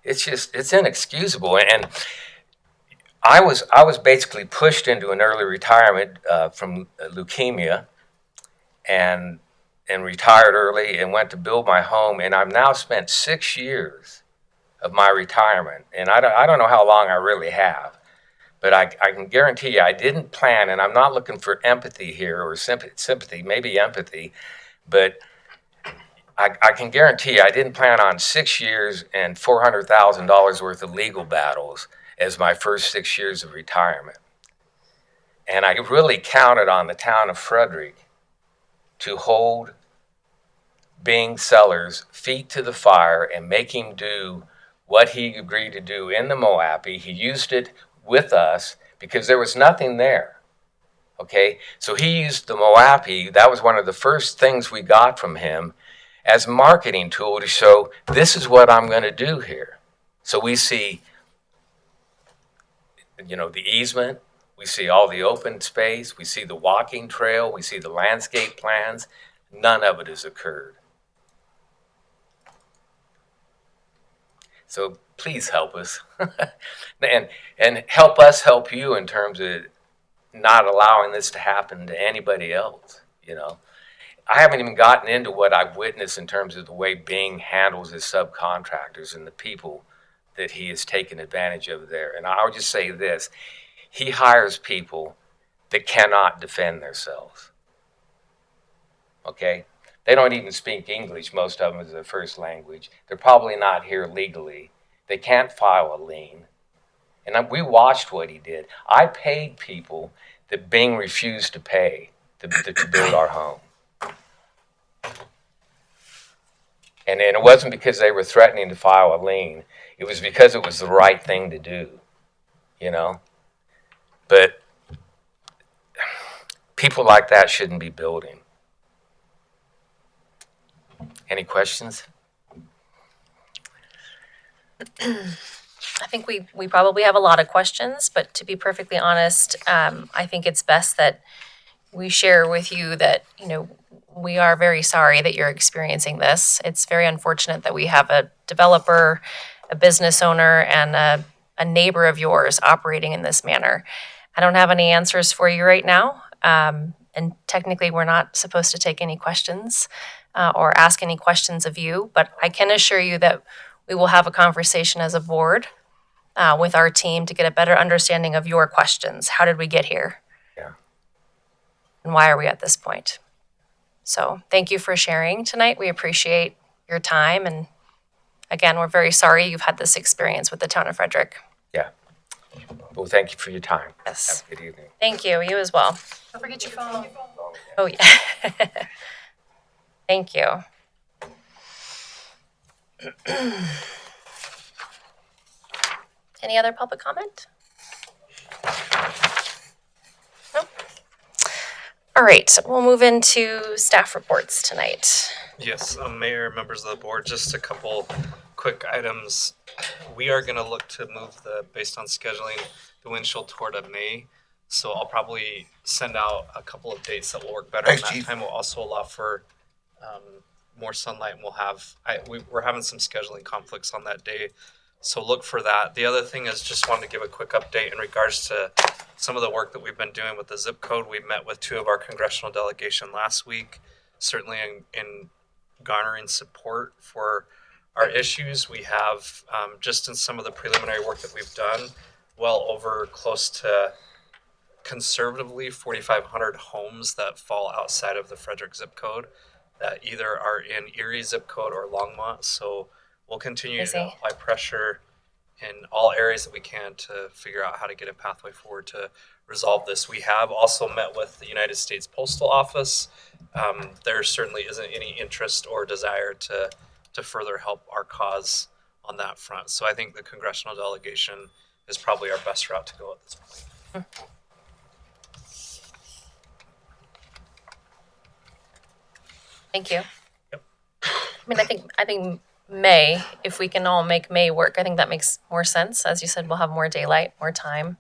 S8: it's inexcusable. And I was basically pushed into an early retirement from leukemia, and retired early and went to build my home. And I've now spent 6 years of my retirement, and I don't know how long I really have, but I can guarantee you I didn't plan, and I'm not looking for empathy here or sympathy, maybe empathy, but I can guarantee you I didn't plan on 6 years and $400,000 worth of legal battles as my first 6 years of retirement. And I really counted on the town of Frederick to hold Bing Sellers' feet to the fire and make him do what he agreed to do in the MOAPI. He used it with us because there was nothing there. Okay, so he used the MOAPI. That was one of the first things we got from him as a marketing tool to show this is what I'm going to do here. So we see, the easement, we see all the open space, we see the walking trail, we see the landscape plans. None of it has occurred. So please help us, and help us help you in terms of not allowing this to happen to anybody else. I haven't even gotten into what I've witnessed in terms of the way Bing handles his subcontractors and the people that he has taken advantage of there. And I'll just say this: he hires people that cannot defend themselves. Okay? They don't even speak English, most of them as their first language. They're probably not here legally. They can't file a lien. And we watched what he did. I paid people that Bing refused to pay to build our home. And it wasn't because they were threatening to file a lien. It was because it was the right thing to do, you know? But people like that shouldn't be building. Any questions?
S1: I think we probably have a lot of questions, but to be perfectly honest, I think it's best that we share with you that, we are very sorry that you're experiencing this. It's very unfortunate that we have a developer, a business owner, and a neighbor of yours operating in this manner. I don't have any answers for you right now. And technically, we're not supposed to take any questions or ask any questions of you, but I can assure you that we will have a conversation as a board with our team to get a better understanding of your questions. How did we get here?
S8: Yeah.
S1: And why are we at this point? So thank you for sharing tonight. We appreciate your time. And again, we're very sorry you've had this experience with the town of Frederick.
S8: Yeah. Well, thank you for your time.
S1: Yes.
S8: Have a good evening.
S1: Thank you. You as well.
S2: Don't forget your phone.
S1: Oh, yeah. Thank you. Any other public comment? Nope. All right, we'll move into staff reports tonight.
S5: Yes, Mayor, members of the board, just a couple quick items. We are going to look to move based on scheduling, the windshield tour to May. So I'll probably send out a couple of dates that will work better.
S3: Thanks,
S5: and that
S3: Chief.
S5: time will also allow for more sunlight, and we're having some scheduling conflicts on that day. So look for that. The other thing is just wanted to give a quick update in regards to some of the work that we've been doing with the zip code. We met with 2 of our congressional delegation last week, certainly in garnering support for our issues. We have, just in some of the preliminary work that we've done, well over close to conservatively 4,500 homes that fall outside of the Frederick zip code that either are in Erie zip code or Longmont. So we'll continue
S1: Busy.
S5: to apply pressure in all areas that we can to figure out how to get a pathway forward to resolve this. We have also met with the United States Postal Office. There certainly isn't any interest or desire to further help our cause on that front. So I think the congressional delegation is probably our best route to go at this point.
S1: Thank you.
S5: Yep.
S1: I mean, I think May, if we can all make May work, I think that makes more sense. As you said, we'll have more daylight, more time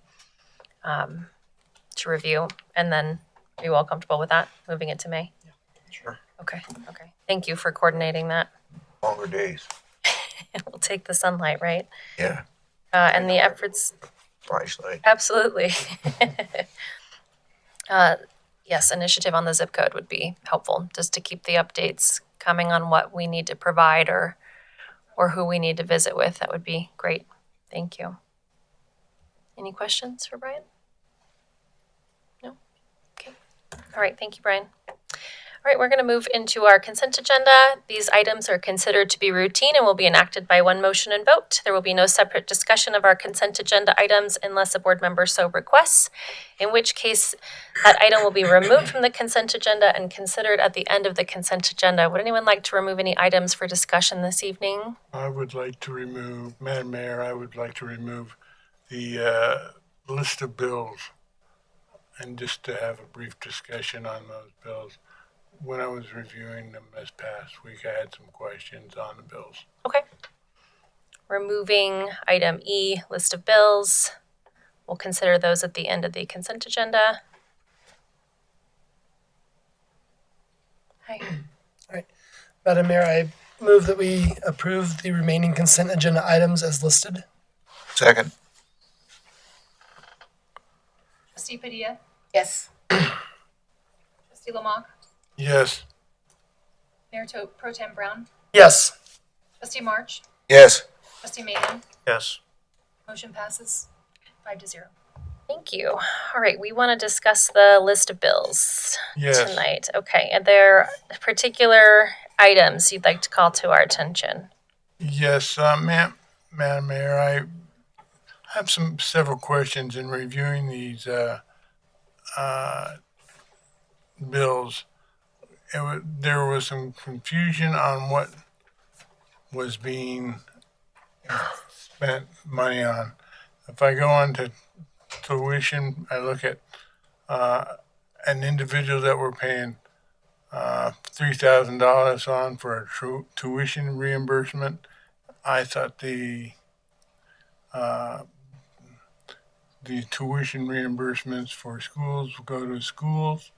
S1: to review. And then are you all comfortable with that, moving it to May?
S3: Sure.
S1: Okay. Thank you for coordinating that.
S3: Longer days.
S1: We'll take the sunlight, right?
S3: Yeah.
S1: And the efforts,
S3: Flashlight.
S1: absolutely. Yes, initiative on the zip code would be helpful, just to keep the updates coming on what we need to provide or who we need to visit with. That would be great. Thank you. Any questions for Brian? No? Okay. All right, thank you, Brian. All right, we're going to move into our consent agenda. These items are considered to be routine and will be enacted by one motion and vote. There will be no separate discussion of our consent agenda items unless a board member so requests, in which case that item will be removed from the consent agenda and considered at the end of the consent agenda. Would anyone like to remove any items for discussion this evening?
S6: I would like to remove, Madam Mayor, I would like to remove the list of bills and just to have a brief discussion on those bills. When I was reviewing them this past week, I had some questions on the bills.
S1: Okay. Removing item E, list of bills. We'll consider those at the end of the consent agenda. Hi.
S9: Madam Mayor, I move that we approve the remaining consent agenda items as listed.
S3: Second.
S2: Trustee Padilla?
S9: Yes.
S2: Trustee Lamont?
S6: Yes.
S2: Mayor Pro Tem Brown?
S9: Yes.
S2: Trustee March?
S3: Yes.
S2: Trustee Mayhem?
S3: Yes.
S2: Motion passes 5-0.
S1: Thank you. All right, we want to discuss the list of bills
S6: Yes.
S1: tonight. Okay, are there particular items you'd like to call to our attention?
S6: Yes, Madam Mayor, I have several questions in reviewing these uh, bills. There was some confusion on what was being spent money on. If I go on to tuition, I look at an individual that we're paying $3,000 on for a tuition reimbursement. I thought the tuition reimbursements for schools go to schools,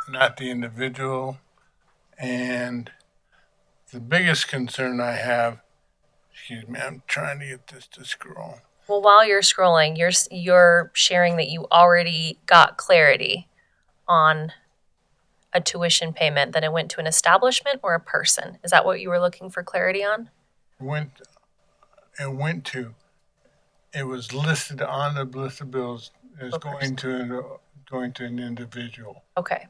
S6: not the individual. And the biggest concern I have, excuse me, I'm trying to get this to scroll.
S1: Well, while you're scrolling, you're sharing that you already got clarity on a tuition payment, that it went to an establishment or a person. Is that what you were looking for clarity on?
S6: Went it went to it was listed on the list of bills as
S1: A
S6: going to an individual.
S1: Okay.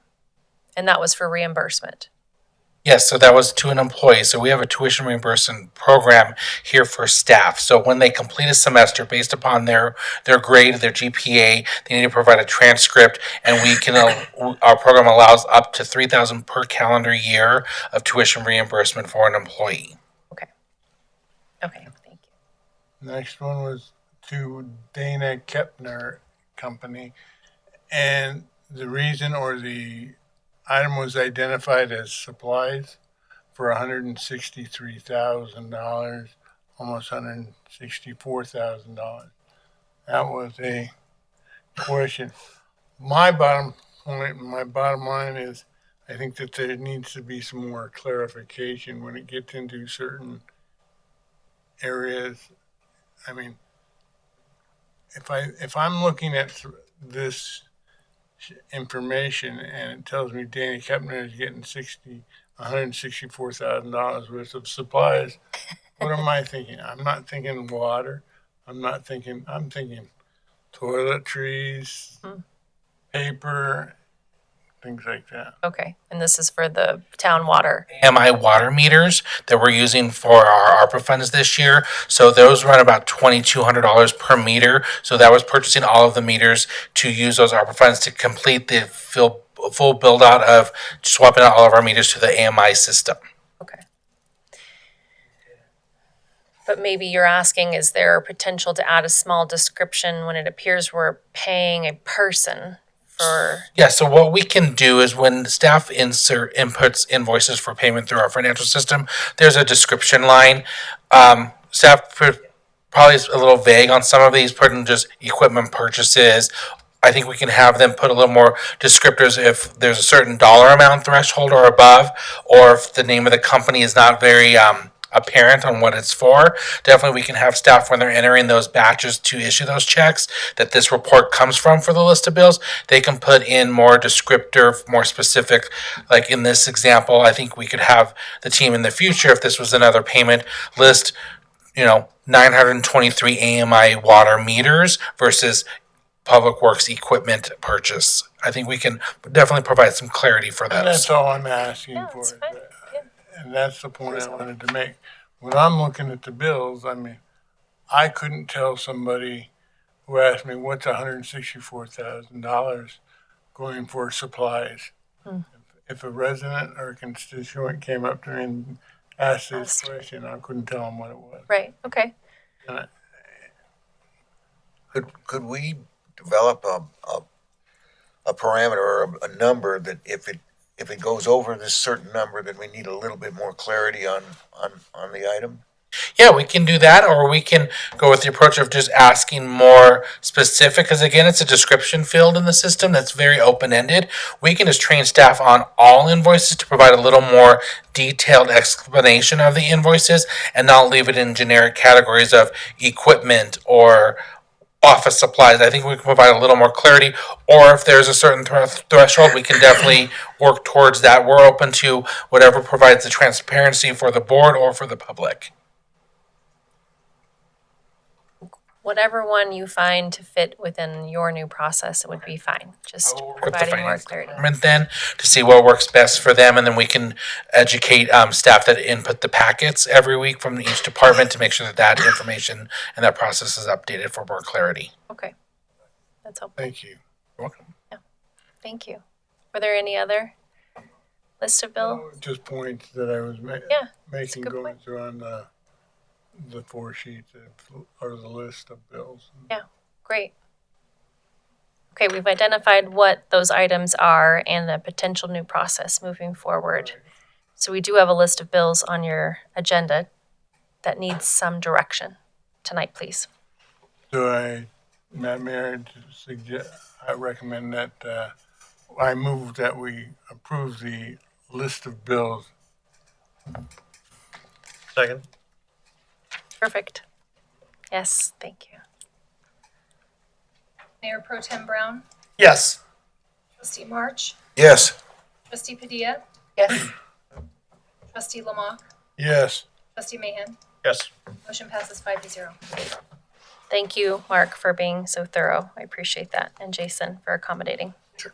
S1: And that was for reimbursement.
S10: Yes, so that was to an employee. So we have a tuition reimbursement program here for staff. So when they complete a semester based upon their grade, their GPA, they need to provide a transcript, and we can our program allows up to $3,000 per calendar year of tuition reimbursement for an employee.
S1: Okay, thank you.
S6: Next one was to Dana Kepner Company, and the reason or the item was identified as supplies for $163,000, almost $164,000. That was a question. My bottom line is, I think that there needs to be some more clarification when it gets into certain areas. I mean, if I'm looking at this information and it tells me Danny Kepner is getting $164,000 worth of supplies, what am I thinking? I'm not thinking water. I'm thinking toiletries, paper, things like that.
S1: Okay, and this is for the town water.
S10: AMI water meters that we're using for our ARPA funds this year. So those run about $2,200 per meter. So that was purchasing all of the meters to use those ARPA funds to complete the full build out of swapping out all of our meters to the AMI system.
S1: Okay. But maybe you're asking, is there a potential to add a small description when it appears we're paying a person for?
S10: Yeah, so what we can do is when staff inputs invoices for payment through our financial system, there's a description line. Staff probably is a little vague on some of these, putting just equipment purchases. I think we can have them put a little more descriptors if there's a certain dollar amount threshold or above, or if the name of the company is not very apparent on what it's for. Definitely we can have staff when they're entering those batches to issue those checks that this report comes from for the list of bills, they can put in more descriptor, more specific. Like in this example, I think we could have the team in the future, if this was another payment list, 923 AMI water meters versus public works equipment purchase. I think we can definitely provide some clarity for
S6: And
S10: that.
S6: that's all I'm asking
S1: Yeah,
S6: for.
S1: that's fine. Yeah.
S6: And that's the point I wanted to make. When I'm looking at the bills, I mean, I couldn't tell somebody who asked me, what's $164,000 going for supplies? If a resident or a constituent came up to me and asked this question, I couldn't tell them what it was.
S1: Right, okay.
S6: And
S3: Could we develop a parameter or a number that if it goes over this certain number, then we need a little bit more clarity on the item?
S10: Yeah, we can do that, or we can go with the approach of just asking more specific, because again, it's a description field in the system that's very open-ended. We can just train staff on all invoices to provide a little more detailed explanation of the invoices and not leave it in generic categories of equipment or office supplies. I think we can provide a little more clarity, or if there's a certain threshold, we can definitely work towards that. We're open to whatever provides the transparency for the board or for the public.
S1: Whatever one you find to fit within your new process, it would be fine. Just
S10: With the
S1: providing more
S10: finance
S1: clarity.
S10: department then to see what works best for them, and then we can educate staff that input the packets every week from each department to make sure that that information and that process is updated for more clarity.
S1: Okay. That's helpful.
S6: Thank you.
S10: You're welcome.
S1: Thank you. Were there any other list of bill?
S6: No, just points that I was
S1: Yeah,
S6: making
S1: good
S6: going
S1: point.
S6: through on the 4 sheets or the list of bills.
S1: Great. Okay, we've identified what those items are and the potential new process moving forward. So we do have a list of bills on your agenda that needs some direction tonight, please.
S6: So Madam Mayor, I recommend that, I move that we approve the list of bills.
S11: Second.
S1: Perfect. Yes, thank you.
S2: Mayor Pro Tem Brown,
S9: Yes.
S2: Trustee March,
S3: Yes.
S2: Trustee Padilla,
S1: Yes.
S2: Trustee Lamont,
S6: Yes.
S2: Trustee Mahan.
S11: Yes.
S2: Motion passes 5-0.
S1: Thank you, Mark, for being so thorough. I appreciate that. And Jason for accommodating.
S3: Sure.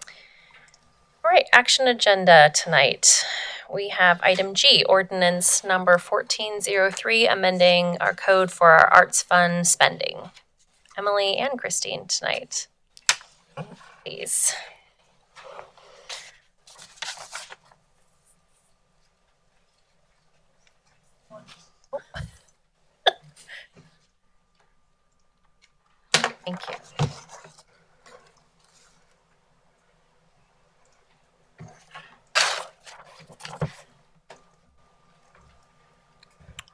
S1: All right, action agenda tonight. We have item G, ordinance number 1403, amending our code for our arts fund spending. Emily and Christine tonight. Please. Thank you.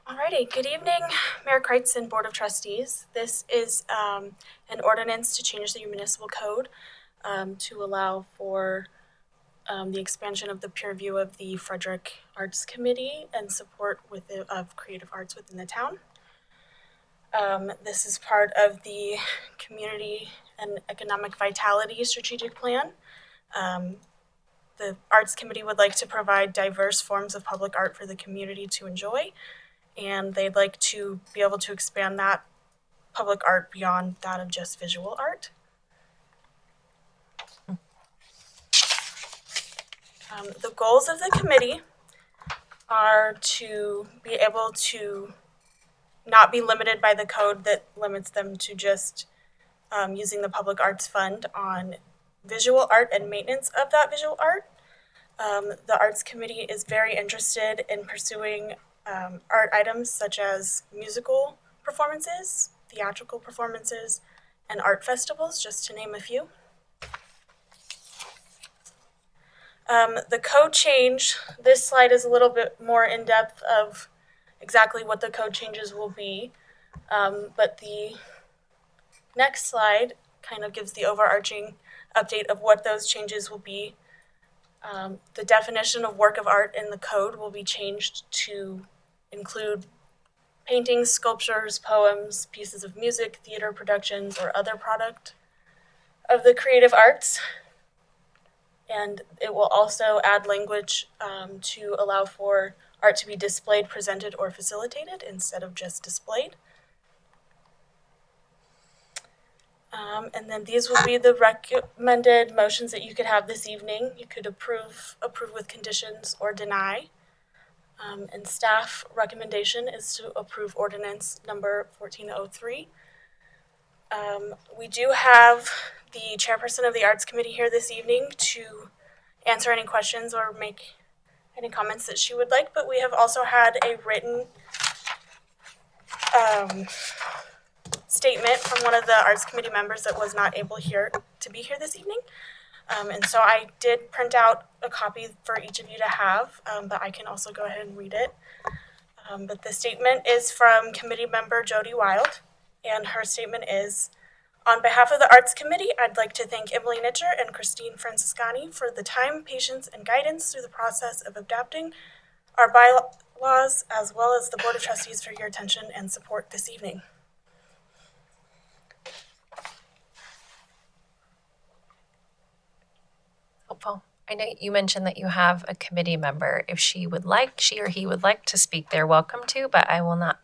S12: Alrighty, good evening, Mayor Kreitz and Board of Trustees. This is an ordinance to change the municipal code to allow for the expansion of the peer review of the Frederick Arts Committee and support of creative arts within the town. This is part of the Community and Economic Vitality Strategic Plan. The Arts Committee would like to provide diverse forms of public art for the community to enjoy, and they'd like to be able to expand that public art beyond that of just visual art. The goals of the committee are to be able to not be limited by the code that limits them to just using the public arts fund on visual art and maintenance of that visual art. The Arts Committee is very interested in pursuing art items such as musical performances, theatrical performances, and art festivals, just to name a few. The code change, this slide is a little bit more in depth of exactly what the code changes will be, but the next slide kind of gives the overarching update of what those changes will be. The definition of work of art in the code will be changed to include paintings, sculptures, poems, pieces of music, theater productions, or other product of the creative arts. And it will also add language to allow for art to be displayed, presented, or facilitated instead of just displayed. And then these will be the recommended motions that you could have this evening. You could approve with conditions, or deny. And staff recommendation is to approve ordinance number 1403. We do have the chairperson of the Arts Committee here this evening to answer any questions or make any comments that she would like, but we have also had a written statement from one of the Arts Committee members that was not able to be here this evening. And so I did print out a copy for each of you to have, but I can also go ahead and read it. But the statement is from committee member Jody Wild, and her statement is, on behalf of the Arts Committee, I'd like to thank Emily Nitcher and Christine Franciscani for the time, patience, and guidance through the process of adapting our bylaws, as well as the Board of Trustees for your attention and support this evening.
S1: Helpful. I know you mentioned that you have a committee member. If she or he would like to speak, they're welcome to, but I will not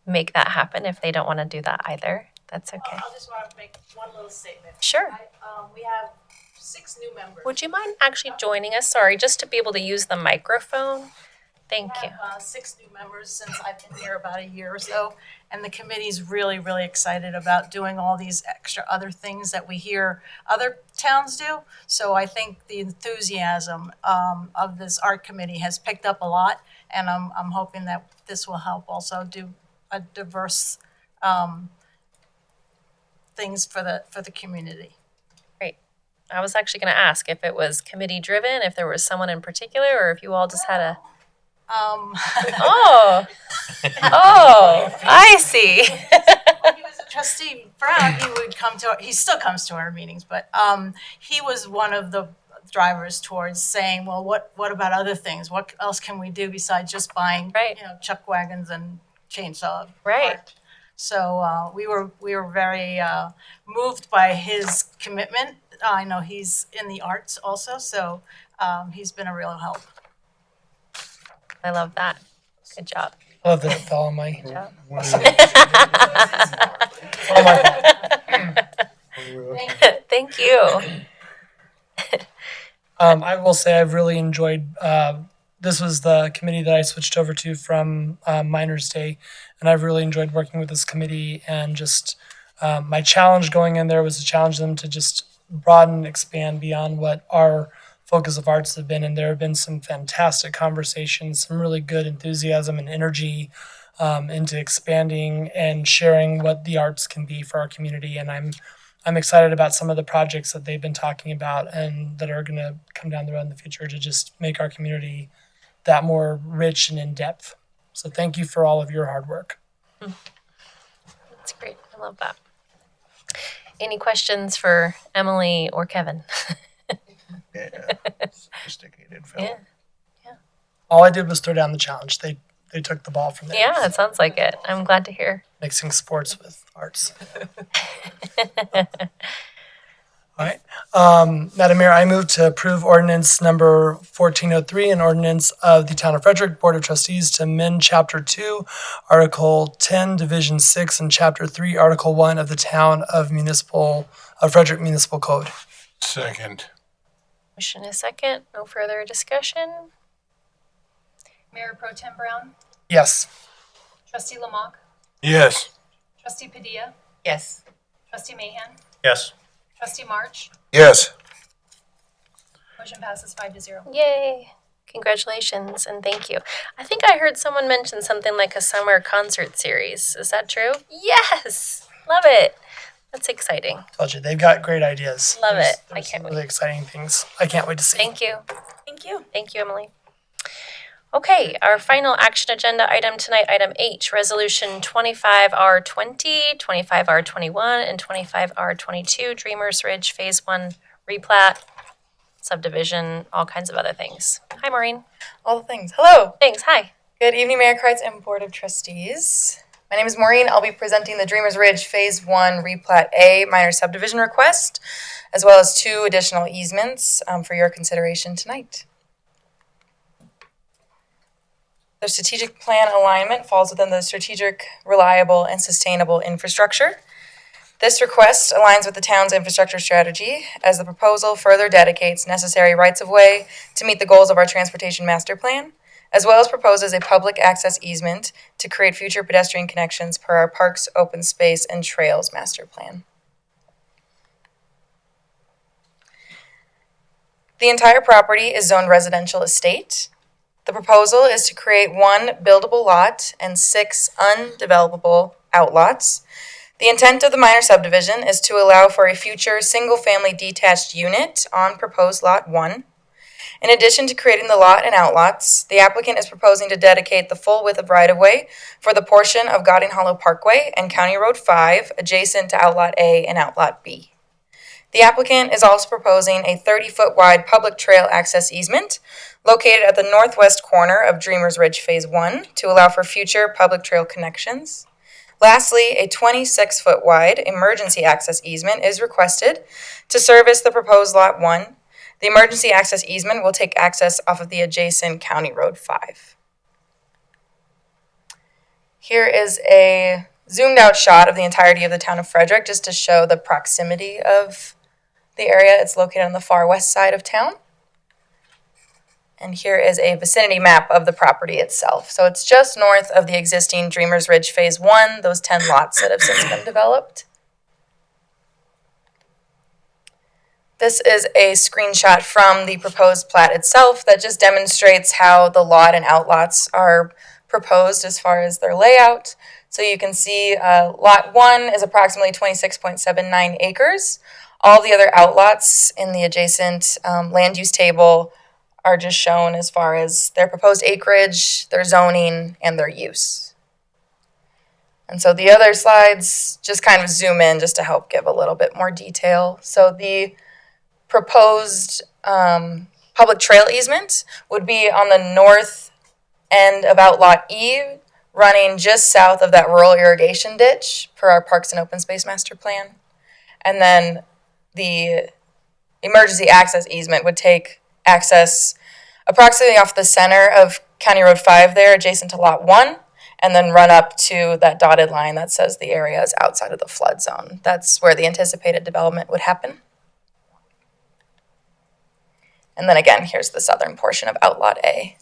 S1: make that happen if they don't want to do that either. That's okay.
S12: I'll just want to make one little statement.
S1: Sure.
S12: We have 6 new members.
S1: Would you mind actually joining us? Sorry, just to be able to use the microphone. Thank you.
S12: We have 6 new members since I've been here about a year or so, and the committee's really, really excited about doing all these extra other things that we hear other towns do. So I think the enthusiasm of this art committee has picked up a lot, and I'm hoping that this will help also do a diverse things for the community.
S1: Great. I was actually going to ask if it was committee driven, if there was someone in particular, or if you all just had a. Oh, I see.
S12: When he was a trustee Brown, he still comes to our meetings, but he was one of the drivers towards saying, well, what about other things? What else can we do besides just buying,
S1: Right.
S12: chuck wagons and chainsaw?
S1: Right.
S12: art? So we were very moved by his commitment. I know he's in the arts also, so he's been a real help.
S1: I love that. Good job.
S9: I love that it fell on my.
S1: job.
S9: All my fault.
S1: Thank you.
S9: I will say I've really enjoyed. This was the committee that I switched over to from Miners Day, and I've really enjoyed working with this committee. And just my challenge going in there was to challenge them to just broaden and expand beyond what our focus of arts have been. And there have been some fantastic conversations, some really good enthusiasm and energy into expanding and sharing what the arts can be for our community. And I'm excited about some of the projects that they've been talking about and that are going to come down the road in the future to just make our community that more rich and in depth. So thank you for all of your hard work.
S1: That's great. I love that. Any questions for Emily or Kevin?
S3: Yeah, sophisticated fellow.
S1: Yeah.
S9: All I did was throw down the challenge. They took the ball from there.
S1: Yeah, it sounds like it. I'm glad to hear.
S9: Mixing sports with arts. All right. Madam Mayor, I move to approve ordinance number 1403, an ordinance of the Town of Frederick Board of Trustees to amend Chapter 2, Article 10, Division 6, and Chapter 3, Article 1 of the Town of Frederick Municipal Code.
S6: Second.
S1: Motion is second. No further discussion.
S2: Mayor Pro Tem Brown,
S9: Yes.
S2: Trustee Lamont,
S6: Yes.
S2: Trustee Padilla,
S11: Yes.
S2: Trustee Mahan,
S7: Yes.
S2: Trustee March.
S3: Yes,
S2: Motion passes 5-0.
S1: Yay. Congratulations and thank you. I think I heard someone mention something like a summer concert series. Is that true? Yes. Love it. That's exciting.
S9: Told you, they've got great ideas.
S1: Love it. I
S9: There's
S1: can't
S9: some really exciting things. I can't wait to see.
S1: Thank you.
S12: Thank you.
S1: Thank you, Emily. Okay, our final action agenda item tonight, item H, resolution 25R20, 25R21, and 25R22, Dreamers Ridge Phase 1 replat, subdivision, all kinds of other things. Hi, Maureen.
S11: All the things. Hello.
S1: Thanks. Hi.
S11: Good evening, Mayor Kreitz and Board of Trustees. My name is Maureen. I'll be presenting the Dreamers Ridge Phase 1 Replat A minor subdivision request, as well as 2 additional easements for your consideration tonight. The strategic plan alignment falls within the strategic, reliable, and sustainable infrastructure. This request aligns with the town's infrastructure strategy as the proposal further dedicates necessary rights-of-way to meet the goals of our transportation master plan, as well as proposes a public access easement to create future pedestrian connections per our Parks, Open Space, and Trails master plan. The entire property is zoned residential estate. The proposal is to create 1 buildable lot and 6 undevelopable outlots. The intent of the minor subdivision is to allow for a future single-family detached unit on proposed Lot 1. In addition to creating the lot and outlots, the applicant is proposing to dedicate the full width of right-of-way for the portion of Gauding Hollow Parkway and County Road 5 adjacent to Outlot A and Outlot B. The applicant is also proposing a 30-foot wide public trail access easement located at the northwest corner of Dreamers Ridge Phase 1 to allow for future public trail connections. Lastly, a 26-foot wide emergency access easement is requested to service the proposed Lot 1. The emergency access easement will take access off of the adjacent County Road 5. Here is a zoomed out shot of the entirety of the town of Frederick just to show the proximity of the area. It's located on the far west side of town. And here is a vicinity map of the property itself. So it's just north of the existing Dreamers Ridge Phase 1, those 10 lots that have since been developed. This is a screenshot from the proposed plat itself that just demonstrates how the lot and outlots are proposed as far as their layout. So you can see lot 1 is approximately 26.79 acres. All the other outlots in the adjacent land use table are just shown as far as their proposed acreage, their zoning, and their use. And so the other slides just kind of zoom in just to help give a little bit more detail. So the proposed public trail easement would be on the north end of Outlot E, running just south of that rural irrigation ditch per our Parks and Open Space Master Plan. And then the emergency access easement would take access approximately off the center of County Road 5 there, adjacent to Lot 1, and then run up to that dotted line that says the area is outside of the flood zone. That's where the anticipated development would happen. And then again, here's the southern portion of Outlot A.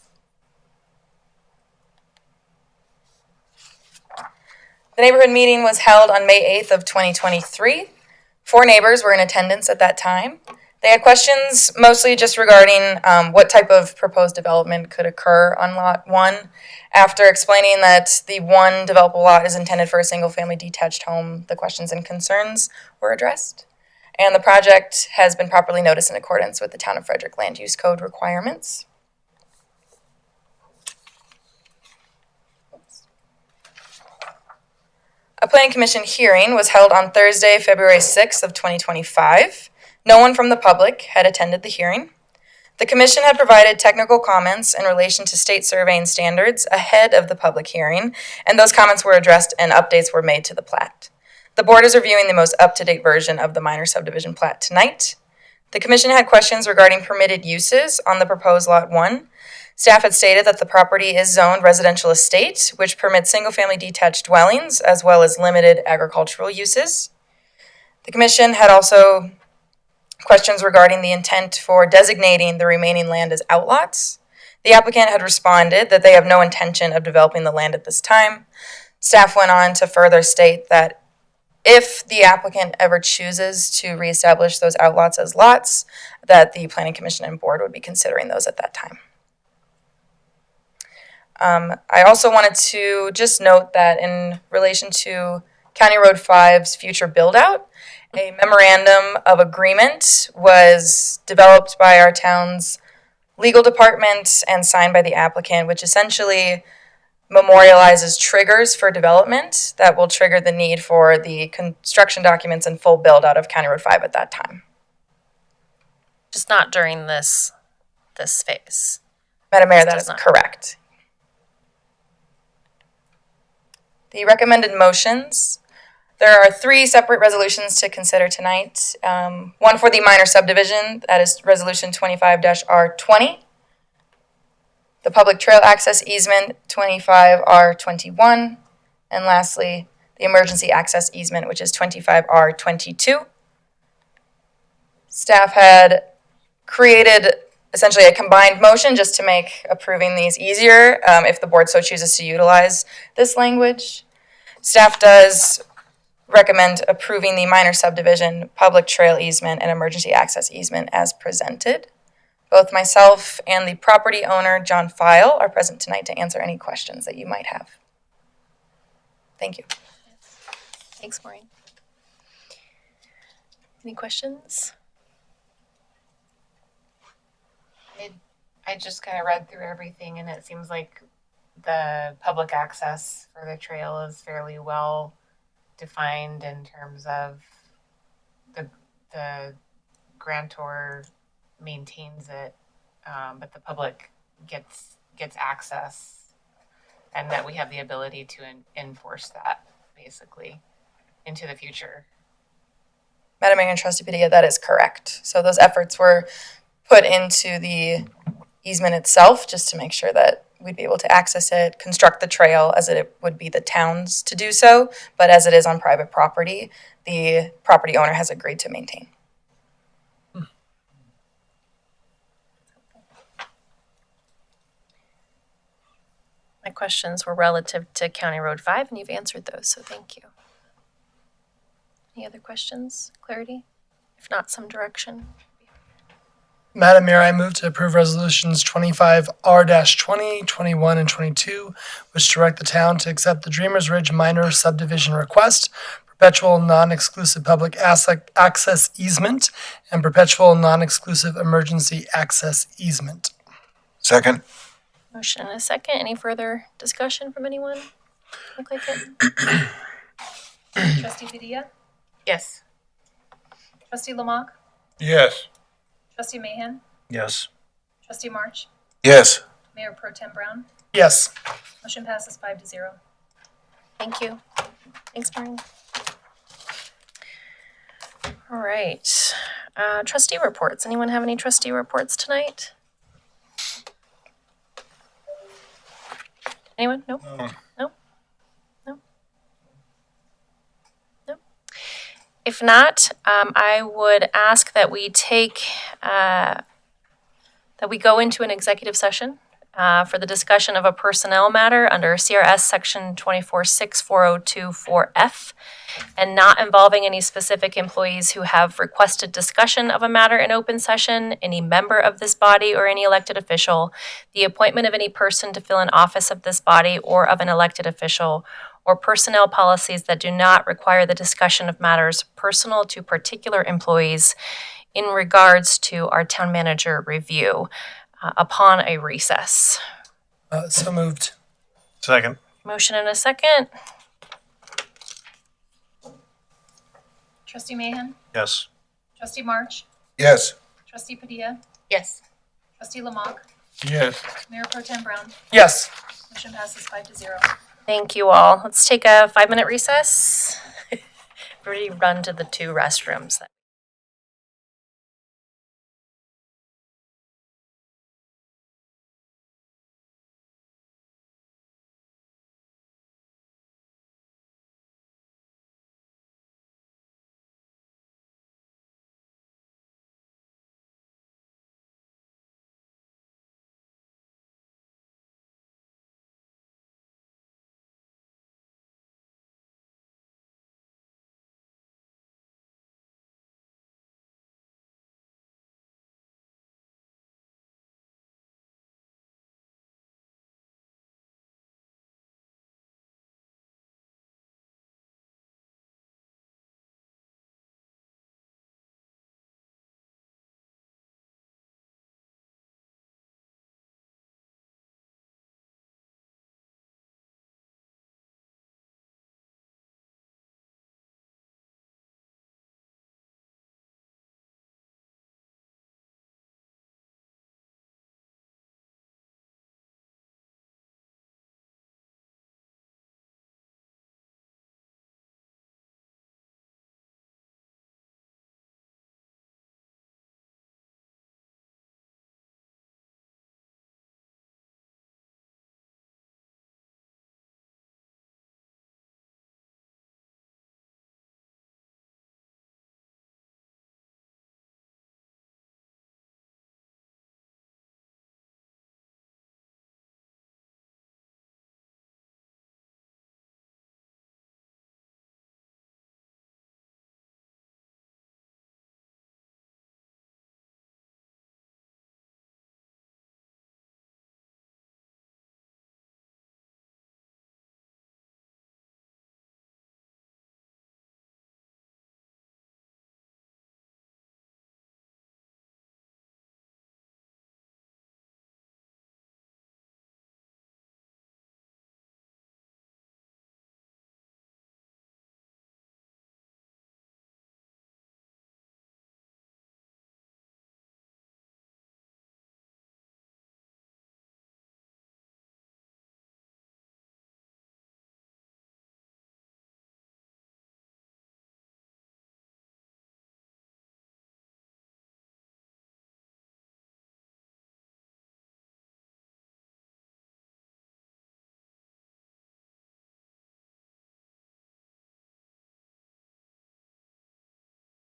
S11: The neighborhood meeting was held on May 8th of 2023. 4 neighbors were in attendance at that time. They had questions mostly just regarding what type of proposed development could occur on Lot 1. After explaining that the one developable lot is intended for a single-family detached home, the questions and concerns were addressed. And the project has been properly noticed in accordance with the Town of Frederick Land Use Code requirements. A planning commission hearing was held on Thursday, February 6th of 2025. No one from the public had attended the hearing. The commission had provided technical comments in relation to state surveying standards ahead of the public hearing, and those comments were addressed and updates were made to the plat. The board is reviewing the most up-to-date version of the minor subdivision plat tonight. The commission had questions regarding permitted uses on the proposed Lot 1. Staff had stated that the property is zoned residential estate, which permits single-family detached dwellings as well as limited agricultural uses. The commission had also questions regarding the intent for designating the remaining land as outlots. The applicant had responded that they have no intention of developing the land at this time. Staff went on to further state that if the applicant ever chooses to reestablish those outlots as lots, that the Planning Commission and Board would be considering those at that time. I also wanted to just note that in relation to County Road 5's future build-out, a memorandum of agreement was developed by our town's legal department and signed by the applicant, which essentially memorializes triggers for development that will trigger the need for the construction documents and full build-out of County Road 5 at that time.
S1: Just not during this phase.
S11: Madam Mayor,
S1: This
S11: that
S1: does
S11: is
S1: not.
S11: correct. The recommended motions. There are 3 separate resolutions to consider tonight. One for the minor subdivision, that is Resolution 25-R20. The public trail access easement, 25R21. And lastly, the emergency access easement, which is 25R22. Staff had created essentially a combined motion just to make approving these easier if the board so chooses to utilize this language. Staff does recommend approving the minor subdivision, public trail easement, and emergency access easement as presented. Both myself and the property owner, John File, are present tonight to answer any questions that you might have. Thank you.
S1: Thanks, Maureen. Any questions?
S13: I just kind of read through everything, and it seems like the public access for the trail is fairly well defined in terms of the grantor maintains it, but the public gets access, and that we have the ability to enforce that basically into the future.
S11: Madam Mayor and Trustee Padilla, that is correct. So those efforts were put into the easement itself just to make sure that we'd be able to access it, construct the trail as it would be the town's to do so, but as it is on private property, the property owner has agreed to maintain.
S1: My questions were relative to County Road 5, and you've answered those, so thank you. Any other questions, clarity? If not, some direction.
S9: Madam Mayor, I move to approve resolutions 25R-20, 21, and 22, which direct the town to accept the Dreamers Ridge minor subdivision request, perpetual non-exclusive public access easement, and perpetual non-exclusive emergency access easement.
S3: Second?
S1: Motion and a second. Any further discussion from anyone? Look like it.
S2: Trustee Padilla?
S13: Yes.
S2: Trustee Lamont?
S6: Yes.
S2: Trustee Mahan?
S7: Yes.
S2: Trustee March?
S3: Yes.
S2: Mayor Pro Tem Brown?
S9: Yes.
S2: Motion passes 5-0.
S1: Thank you. Thanks, Maureen. All right. Trustee reports. Anyone have any trustee reports tonight? Anyone? Nope. No? No? No? If not, I would ask that we go into an executive session for the discussion of a personnel matter under CRS Section 246402-4F, and not involving any specific employees who have requested discussion of a matter in open session, any member of this body or any elected official, the appointment of any person to fill an office of this body or of an elected official, or personnel policies that do not require the discussion of matters personal to particular employees in regards to our town manager review upon a recess.
S9: So moved.
S7: Second.
S1: Motion and a second.
S2: Trustee Mahan?
S7: Yes.
S2: Trustee March?
S3: Yes.
S2: Trustee Padilla?
S13: Yes.
S2: Trustee Lamont?
S6: Yes.
S2: Mayor Pro Tem Brown?
S9: Yes.
S2: Motion passes 5-0.
S1: Thank you all. Let's take a 5-minute recess. Everybody run to the 2 restrooms.